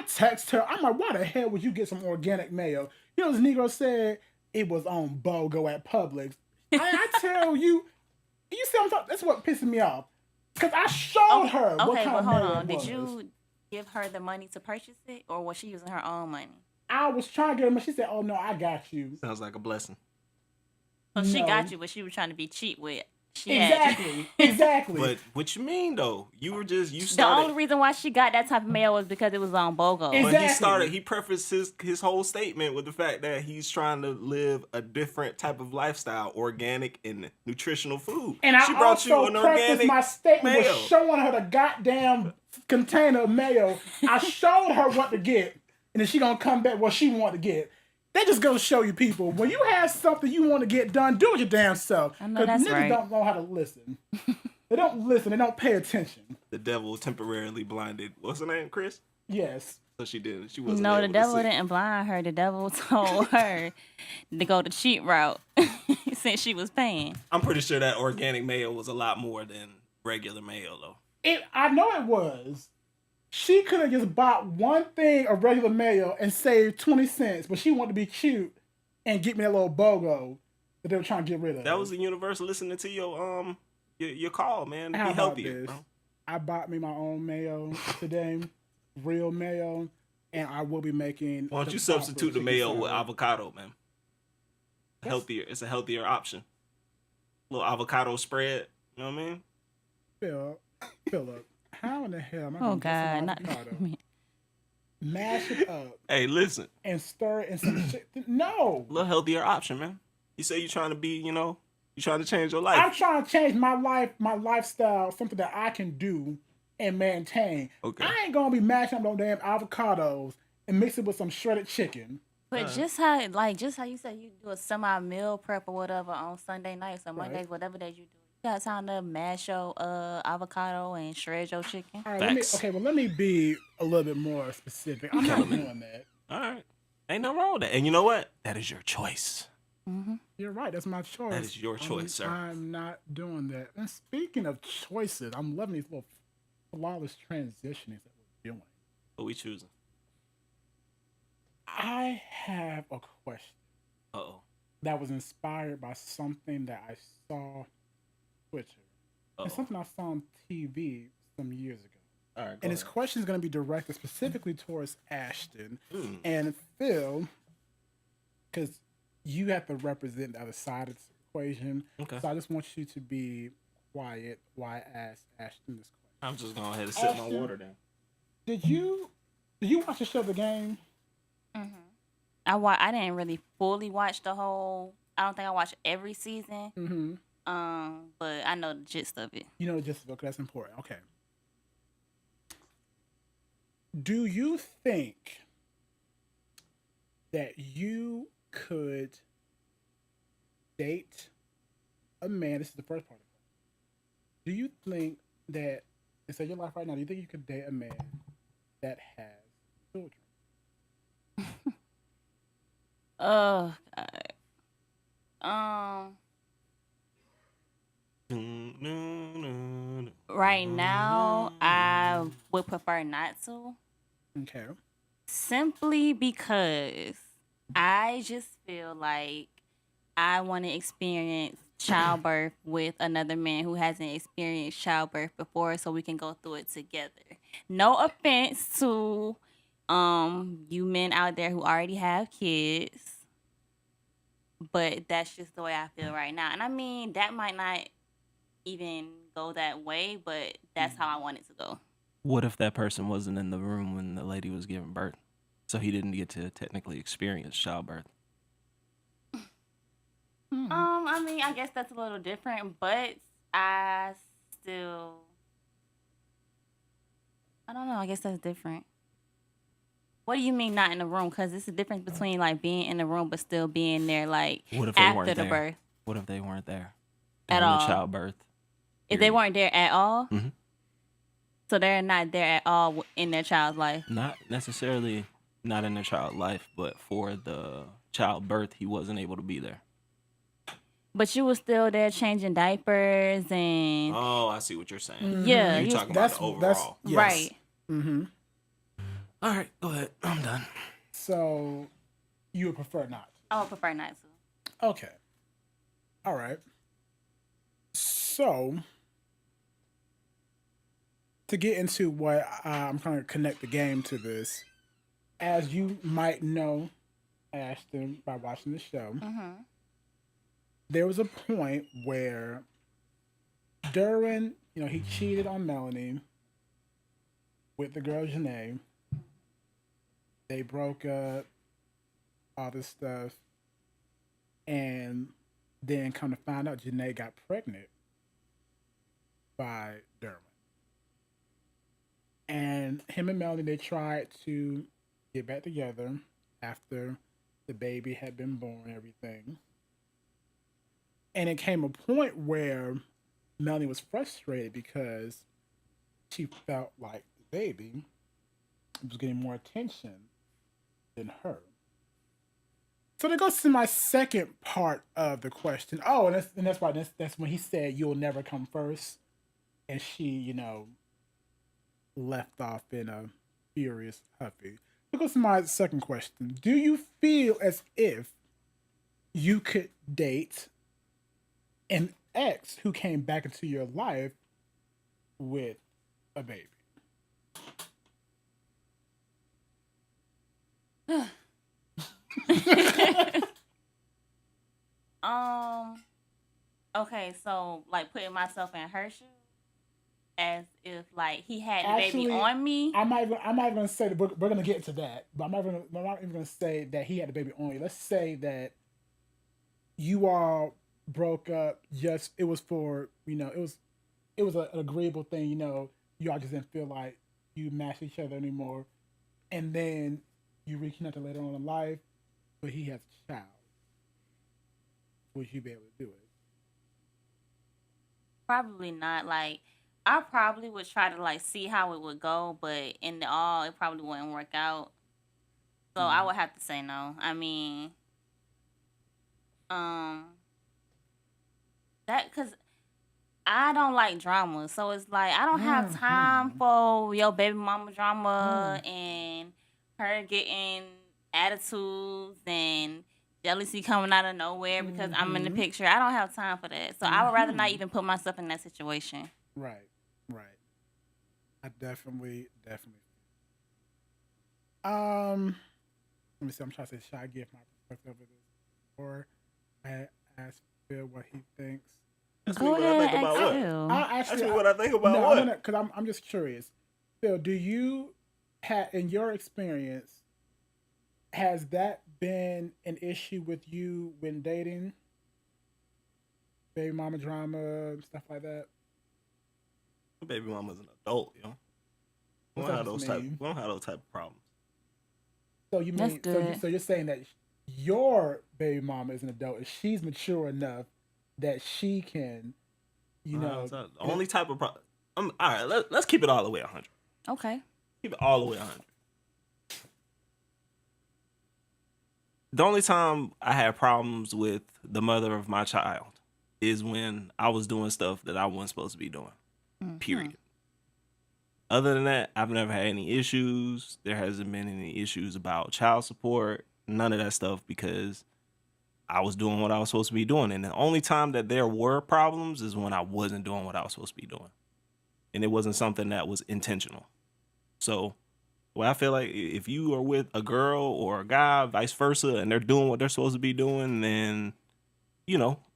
text her. I'm like, why the hell would you get some organic mayo? This Negro said it was on BOGO at Publix. I tell you, you see what I'm talking? That's what pissing me off. Because I showed her what Okay, kind but of hold mayo on. it was. Did you give her the money to purchase it, or was she using her own money? I was trying to get her, but she said, oh, no, I got you. sounds like a blessing. So she No. got you, but she was trying to be cheap with. She had you. Exactly. But what you mean though? You The started. only reason why she got that type of mayo was because it was on BOGO. Exactly. He prefaced his whole statement with the fact that he's trying to live a different type of lifestyle, organic and nutritional food. And she I brought also you an prefaced organic my statement mayo. with showing her the goddamn container of mayo. I showed her what to get, and then she gonna come back what she want to get. They just go show you people. When you have something you want to get done, do it your damn self. I know that's niggas right. don't know how to listen. They don't listen. They don't pay attention. The devil temporarily blinded. What's her name, Chris? Yes. So she didn't. She wasn't. No, able the to devil see. didn't blind her. The devil told her to go the cheap route since she was paying. I'm pretty sure that organic mayo was a lot more than regular mayo, though. I know it was. She could have just bought one thing of regular mayo and saved 20 cents, but she wanted to be cute and get me that little BOGO that they were trying to get rid of. That was the universe listening to your call, man. To How be about healthier, this? bro. I bought me my own mayo today, real mayo, and I will be making. Why don't you the proper substitute the chicken mayo salad. with avocado, man? healthier. It's a healthier option. Little avocado spread. You know what I mean? Philip, how in the hell am I Oh going to get God, some not avocado? me. Mash it up Hey, listen. and stir it in some shit. No. A little healthier option, man. You say you trying to be, you trying to change your I'm life. trying to change my life, my lifestyle, something that I can do and maintain. Okay. I ain't gonna be mashing up no damn avocados and mix it with some shredded chicken. But just how you said you do a semi meal prep or whatever on Sunday nights or Mondays, whatever days you do. You got time to mash your avocado and shred your chicken. All right, Facts. let me be a little bit more specific. I'm not doing that. All right. Ain't nothing wrong with that. And you know what? That is your choice. You're right. That's my choice. That is your choice, sir. I'm not doing that. And speaking of choices, I'm loving these little flawless transitionings that we're doing. What we choosing? I have a question Uh-oh. that was inspired by something that I saw on Twitter and something I saw on TV some years ago. All right. And this question is going to be directed specifically towards Ashton Mm. and Phil, because you have to represent the other side of this equation. Okay. So I just want you to be quiet while I ask Ashton this question. I'm just going ahead and sip my Ashton? water down. Did you watch the show The Game? I didn't really fully watch the whole. I don't think I watched every season. Mm-hmm. But I know the gist of it. You know, just okay, that's important. Okay. Do you think that you could date a man? This is the first part of it. Do you think that, inside your life right now, do you think you could date a man that has children? Oh God. Right now, I would prefer not to. Okay. Simply because I just feel like I want to experience childbirth with another man who hasn't experienced childbirth before, so we can go through it together. No offense to you men out there who already have kids, but that's just the way I feel right now. And I mean, that might not even go that way, but that's how I want it to go. What if that person wasn't in the room when the lady was giving birth? So he didn't get to technically experience childbirth. I mean, I guess that's a little different, but I don't know. I guess that's different. What do you mean not in the room? Because it's a difference between like being in the room but still being there like What if they after weren't the there? birth What if they weren't there at during all? the childbirth? If they weren't there at all, Mhm. so they're not there at all in their child's life. Not necessarily not in their child life, but for the childbirth, he wasn't able to be there. But you were still there changing diapers and Oh, I see what you're saying. yeah, You're you talking about the overall. yes. right. Mm-hmm. All right, go ahead. I'm done. So you would prefer not to? I would prefer not to. Okay. All right. So, to get into what I'm trying to connect the game to this, as you might know, Ashton, by watching the show, there was a point where during, he cheated on Melanie with the girl Janae. They broke up, all this stuff, and then come to find out Janae got pregnant by Derwin. And him and Melanie, they tried to get back together after the baby had been born and everything. And it came a point where Melanie was frustrated because she felt like the baby was getting more attention than her. So that goes to my second part of the question. Oh, and that's why that's when he said you'll never come first, and she, left off in a furious huffy. That goes to my second question. Do you feel as if you could date an ex who came back into your life with a baby? Okay, so like putting myself in her shoes, as if like he had the baby Actually, on me. I'm not even gonna say that we're gonna get to that, but I'm not even gonna say that he had the baby on you. Let's say that you all broke up. Just it was for it was an agreeable thing. You all just didn't feel like you matched each other anymore, and then you reconnected later on in life, but he has a child. Would you be able to do it? Probably not. Like I probably would try to like see how it would go, but in the all, it probably wouldn't work out. So I Mm-hmm. would have to say no. I mean, um, that because I don't like drama, so it's like I don't have time Mm-hmm. for your baby mama drama Mm. and her getting attitudes and jealousy coming out of nowhere because I'm in the Mm-hmm. picture. I don't have time for that. So I would rather not Mm-hmm. even put myself in that situation. Right. Right. I definitely. Um, let me see. I'm trying to say, should I give my perspective of this, or I ask Phil what he thinks? Ask me Go what I ahead think and about ask what. Phil. I Ask actually, me what I think about no, what. because I'm just curious. Phil, do you have in your experience has that been an issue with you when dating, baby mama drama, stuff like that? Baby mama's an adult, yo. We What's don't that have just those type. mean? We don't have those type of problems. So you That's mean good. so you're saying that your baby mama is an adult and she's mature enough that she can, you know, The only type of problem. All right, let's keep it all the way 100. Okay. Keep it all the way 100. The only time I had problems with the mother of my child is when I was doing stuff that I wasn't supposed to be doing. Period. Other than that, I've never had any issues. There hasn't been any issues about child support, none of that stuff, because I was doing what I was supposed to be doing. And the only time that there were problems is when I wasn't doing what I was supposed to be doing. And it wasn't something that was intentional. So, well, I feel like if you are with a girl or a guy, vice versa, and they're doing what they're supposed to be doing, then,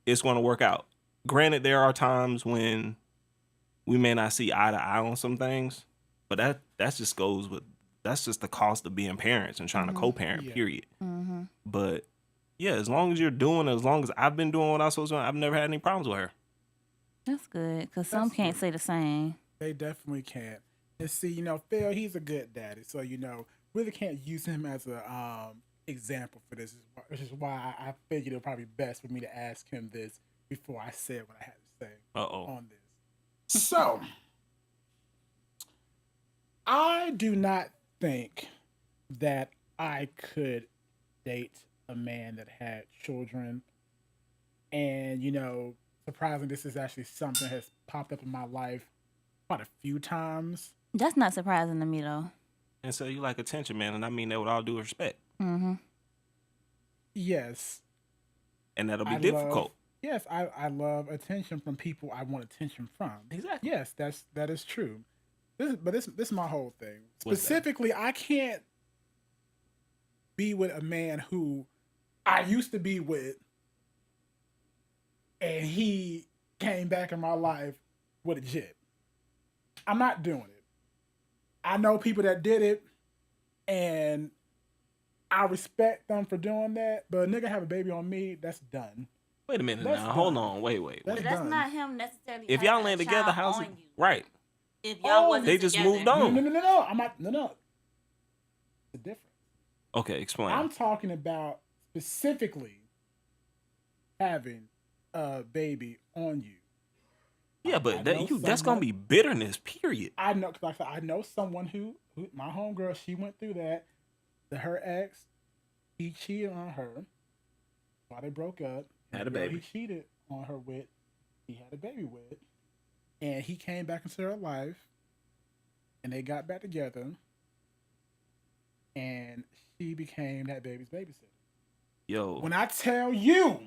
it's going to work out. Granted, there are times when we may not see eye to eye on some things, but that's just the cost of being parents and trying to co-parent. Yeah. Period. Mm-hmm. But yeah, as long as I've been doing what I was supposed to do, I've never had any problems with her. That's good because some That's can't good. say the same. They definitely can't. And see, Phil, he's a good daddy, so really can't use him as a example for this. Which is why I figured it would probably be best for me to ask him this before I said what I had to say on this. So, I do not think that I could date a man that had children. And, surprisingly, this is actually something that has popped up in my life quite a few times. That's not surprising to me though. And so you like attention, man, and I mean that with all due respect. Mm-hmm. Yes. And that'll be I difficult. I love attention from people I want attention from. Exactly. Yes, that is true. This is my whole thing. What's that? Specifically, I can't be with a man who I used to be with, and he came back in my life with a jit. I'm not doing it. I know people that did it, and I respect them for doing that. But a nigga have a baby on me, that's done. Wait a minute That's now. Hold done. on. Wait. That's That's done. not him necessarily. If having y'all a ain't together, child how's on it? you. Right. If y'all wasn't They just together. moved on. No. I'm not. No. It's different. Okay, explain. I'm talking about specifically having a baby on you. Yeah, but that's someone- gonna be bitterness. Period. I know, cause like I said, I know someone who my homegirl, she went through that. Her ex, he cheated on her while they broke up. Had a The girl baby. He cheated on her with, he had a baby with, and he came back into her life, and they got back together, and she became that baby's babysitter. Yo, When I tell you,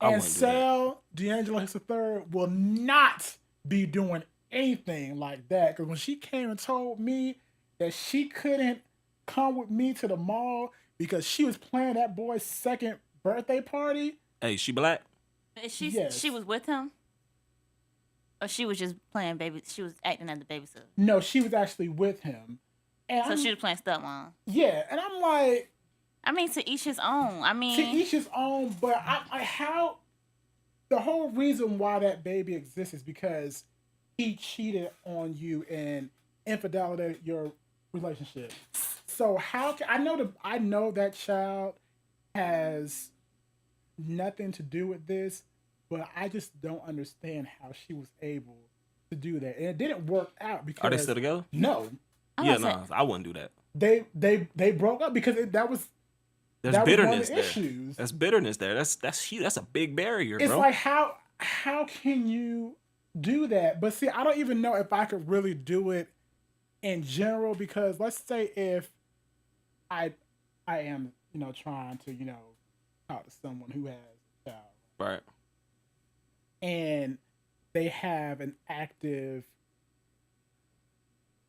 I and wouldn't do that. Sal D'Angelo Hicks III will not be doing anything like that. Because when she came and told me that she couldn't come with me to the mall because she was planning that boy's second birthday party, Hey, she black? Yes. She was with him, or she was just playing baby. She was acting as the babysitter. No, she was actually with him. And So she was playing stepmom. yeah, and I'm like, I mean, to each his own. I to mean, each his own, but how the whole reason why that baby exists is because he cheated on you and infidelicated your relationship. So how can I know that child has nothing to do with this, but I just don't understand how she was able to do that. And it didn't work out because Are they still together? No. Yeah, no, I wouldn't do that. They broke up because that was There's that bitterness was one there. of the issues. That's bitterness there. That's huge. That's a big barrier, It's bro. like how can you do that? But see, I don't even know if I could really do it in general because let's say if I am, trying to, talk to someone who has a child. Right. And they have an active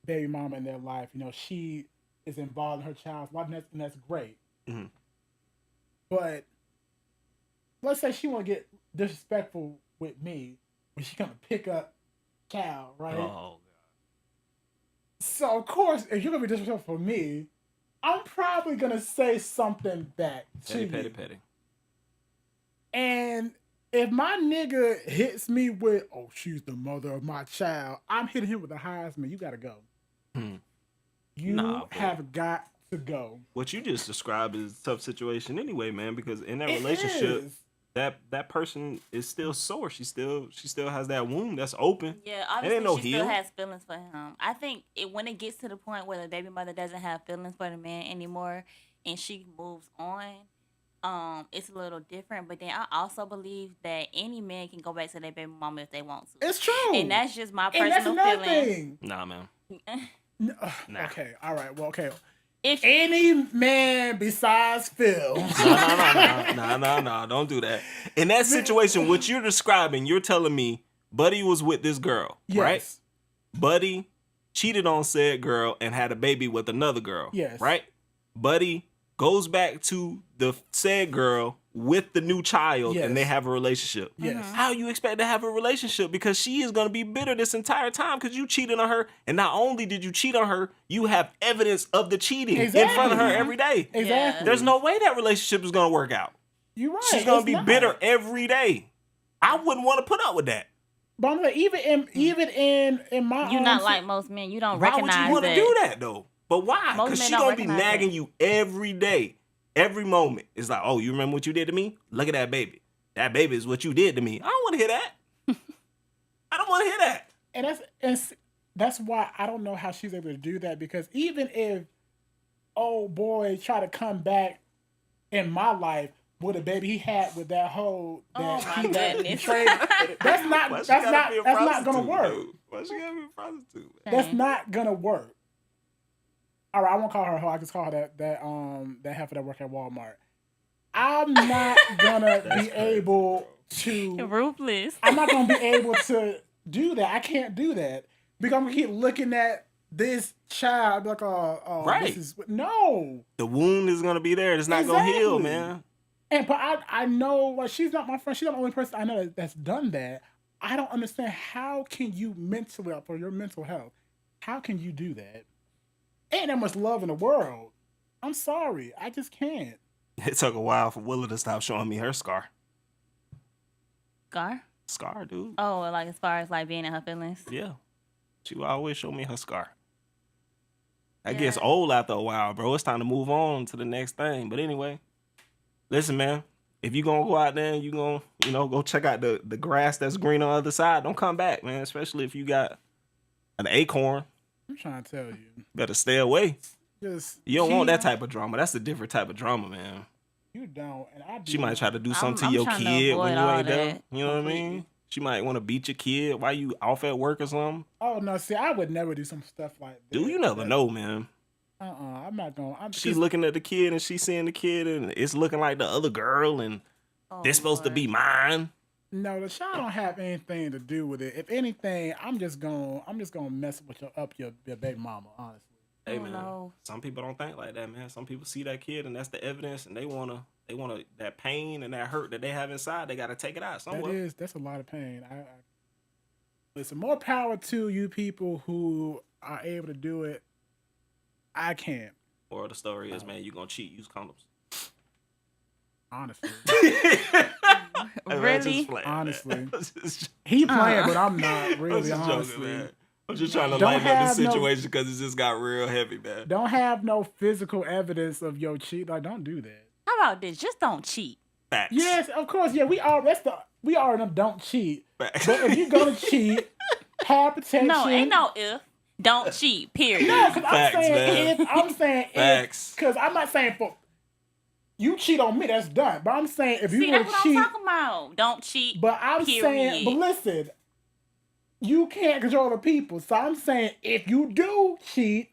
baby mama in their life. She is involved in her child's life, and that's great. Mm-hmm. But let's say she want to get disrespectful with me when she come to pick up child, right? Oh, God. So, of course, if you're going to be disrespectful for me, I'm probably going to say something back to you. Petty. And if my nigga hits me with, oh, she's the mother of my child, I'm hitting him with the Heisman. You got to go. You have got to go. What you just described is a tough situation anyway, man, because in that relationship, that person is still sore. She still has that wound that's open. Yeah, obviously she heal. still has feelings for him. I think when it gets to the point where the baby mother doesn't have feelings for the man anymore and she moves on, it's a little different. But then I also believe that any man can go back to their baby mama if they want to. It's true. And that's just my and personal that's feeling. Thing. Nah, man. Nah. Okay, all right. Well, okay. If any man besides Phil. No, don't do that. In that situation, what you're describing, you're telling me Buddy was with this girl, right? Buddy cheated on said girl and had a baby with another girl, right? Buddy goes back to the said girl with the new child and they have a relationship. How you expect to have a relationship? Because she is going to be bitter this entire time because you cheated on her. And not only did you cheat on her, you have evidence of the cheating in front of her every day. Exactly. There's no way that relationship is going to work out. You're right. She's going to be bitter every day. I wouldn't want to put up with that. But I'm like, even in my you're not like most men. You don't why recognize would you want to do that though? But why? Because she's going to be nagging you every day. Every moment. It's like, oh, you remember what you did to me? Look at that baby. That baby is what you did to me. I don't want to hear that. I don't want to hear that. And that's why I don't know how she's able to do that because even if old boy try to come back in my life with a baby he had with that whole betrayed, that's not gonna work. Dude? Why she gotta be a prostitute? That's not gonna work. All right, I won't call her a hoe. I just call her that heifer that work at Walmart. I'm not gonna be able to. Ruthless. I'm not gonna be able to do that. I can't do that because I'm gonna keep looking at this child like, right. This is no. The wound is gonna be there. It's not gonna heal, man. But I know, like, she's not my friend. She's not the only person I know that's done that. I don't understand how can you mentally, for your mental health, how can you do that? Ain't that much love in the world. I'm sorry. I just can't. It took a while for Willa to stop showing me her scar. Scar, dude. Oh, like as far as like being in her feelings? Yeah. She will always show me her scar. That gets old after a while, bro. It's time to move on to the next thing. But anyway, listen, man. If you going to go out there and you going to, go check out the grass that's green on the other side, don't come back, man. Especially if you got an acorn. I'm trying to tell you. Better stay away. You don't want that type of drama. That's a different type of drama, man. You don't. And she might try to do something to your kid when you ain't there. You know what I mean? She might want to beat your kid while you off at work or something. Oh, no. See, I would never do some stuff like that. Dude, you never know, man. I'm not going to. She's looking at the kid and she's seeing the kid and it's looking like the other girl and they're supposed to be mine. No, the child don't have anything to do with it. If anything, I'm just gonna mess with your baby mama, honestly. Hey man, some people don't think like that, man. Some people see that kid and that's the evidence and they wanna They want that pain and that hurt that they have inside. They got to take it out somewhere. That's a lot of pain. Listen, more power to you people who are able to do it. I can't. Or the story is, man, you gonna cheat? Use condoms. Honestly. Really? Playing, honestly. He playing, but I'm not really, I'm just honestly. joking, man. I'm just trying to lighten up the situation because it just got real heavy, man. Don't have no physical evidence of your cheat. Like, don't do that. How about this? Just don't cheat. Facts. Yes, of course. Yeah, we are in them don't cheat. Facts. But if you're gonna cheat, have protection. No, ain't no if. Don't cheat. Period. No, because Facts, I'm saying Facts. because I'm not saying for you cheat on me, that's done. But I'm saying if you See, gonna that's what cheat, I'm talking about. Don't cheat. but I'm saying, but listen, you can't control the people. So I'm saying if you do cheat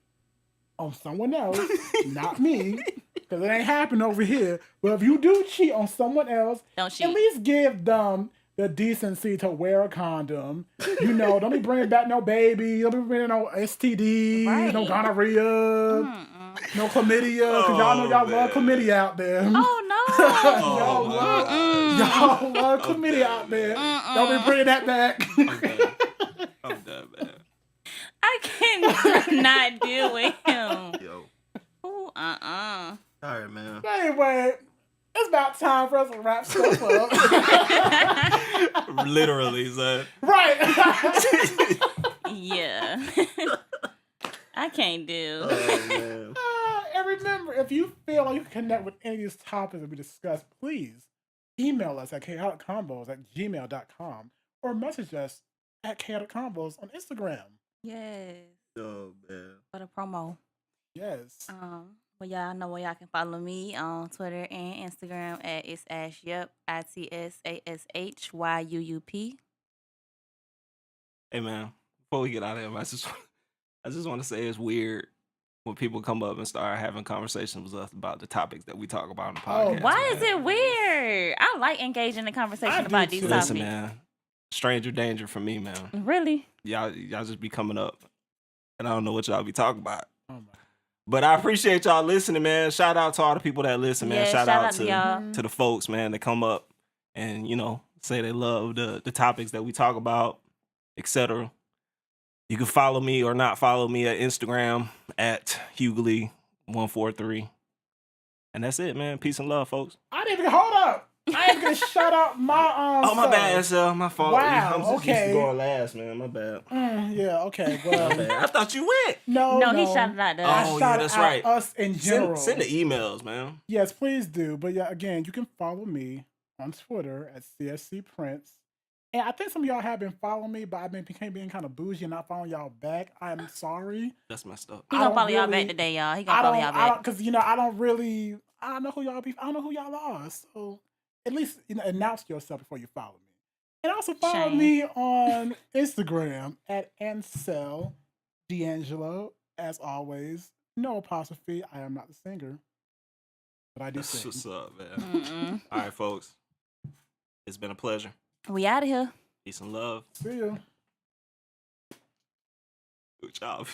on someone else, not me, because it ain't happening over here. But if you do cheat on someone else, Don't cheat. at least give them the decency to wear a condom. You know, don't be bringing back no baby. Don't be bringing no STD, Right. no gonorrhea, no chlamydia. Because y'all know y'all love chlamydia out there. Oh no. y'all love chlamydia out there. Don't be bringing that back. I'm done, man. I cannot deal with him. Yo. Ooh, All right, man. Anyway, it's about time for us to wrap stuff up. Literally, son. Right. Yeah. I can't do. Oh, man. And remember, if you feel like you can connect with any of these topics that we discussed, please email us at chaoticconvos@gmail.com or message us at chaoticconvos on Instagram. Yes. Oh, man. For the promo. Yes. Well, y'all know where y'all can follow me on Twitter and Instagram at It's Ashyup, ITSASHYUUP. Hey, man. Before we get out of here, I just want to say it's weird when people come up and start having conversations with us about the topics that we talk about on the podcast. Why man. is it weird? I like engaging in conversation I do about these too. topics. Listen, man. Stranger danger for me, man. Really? Y'all just be coming up, and I don't know what y'all be talking about. Oh my. But I appreciate y'all listening, man. Shout out to all the people that listen, man. Yeah, shout out to y'all. to the folks, man, that come up and, you know, say they love the topics that we talk about, etc. You can follow me or not follow me at Instagram at Hughley143. And that's it, man. Peace and love, folks. I didn't even hold up. I ain't gonna shout out my Oh, my bad, SL. My fault. Wow, I'm just used to okay. going last, man. My bad. Yeah, okay. My Well, bad. I thought you went. no, he shouted out the. Oh, I yeah, shouted that's out right. us in general. Send the emails, man. Yes, please do. But yeah, again, you can follow me on Twitter at CSC Prince. And I think some of y'all have been following me, but I've been being kind of bougie and not following y'all back. I'm sorry. That's messed up. He gonna follow y'all back today, y'all. He gonna follow y'all back. Because I don't know who y'all be. I don't know who y'all are. So at least announce yourself before you follow me. And also follow Shame. me on Instagram at Ansel D'Angelo. As always, no apostrophe. I am not the singer, but I do That's sing. what's up, man. All right, folks. It's been a pleasure. We out of here. Peace and love. See you. Good job.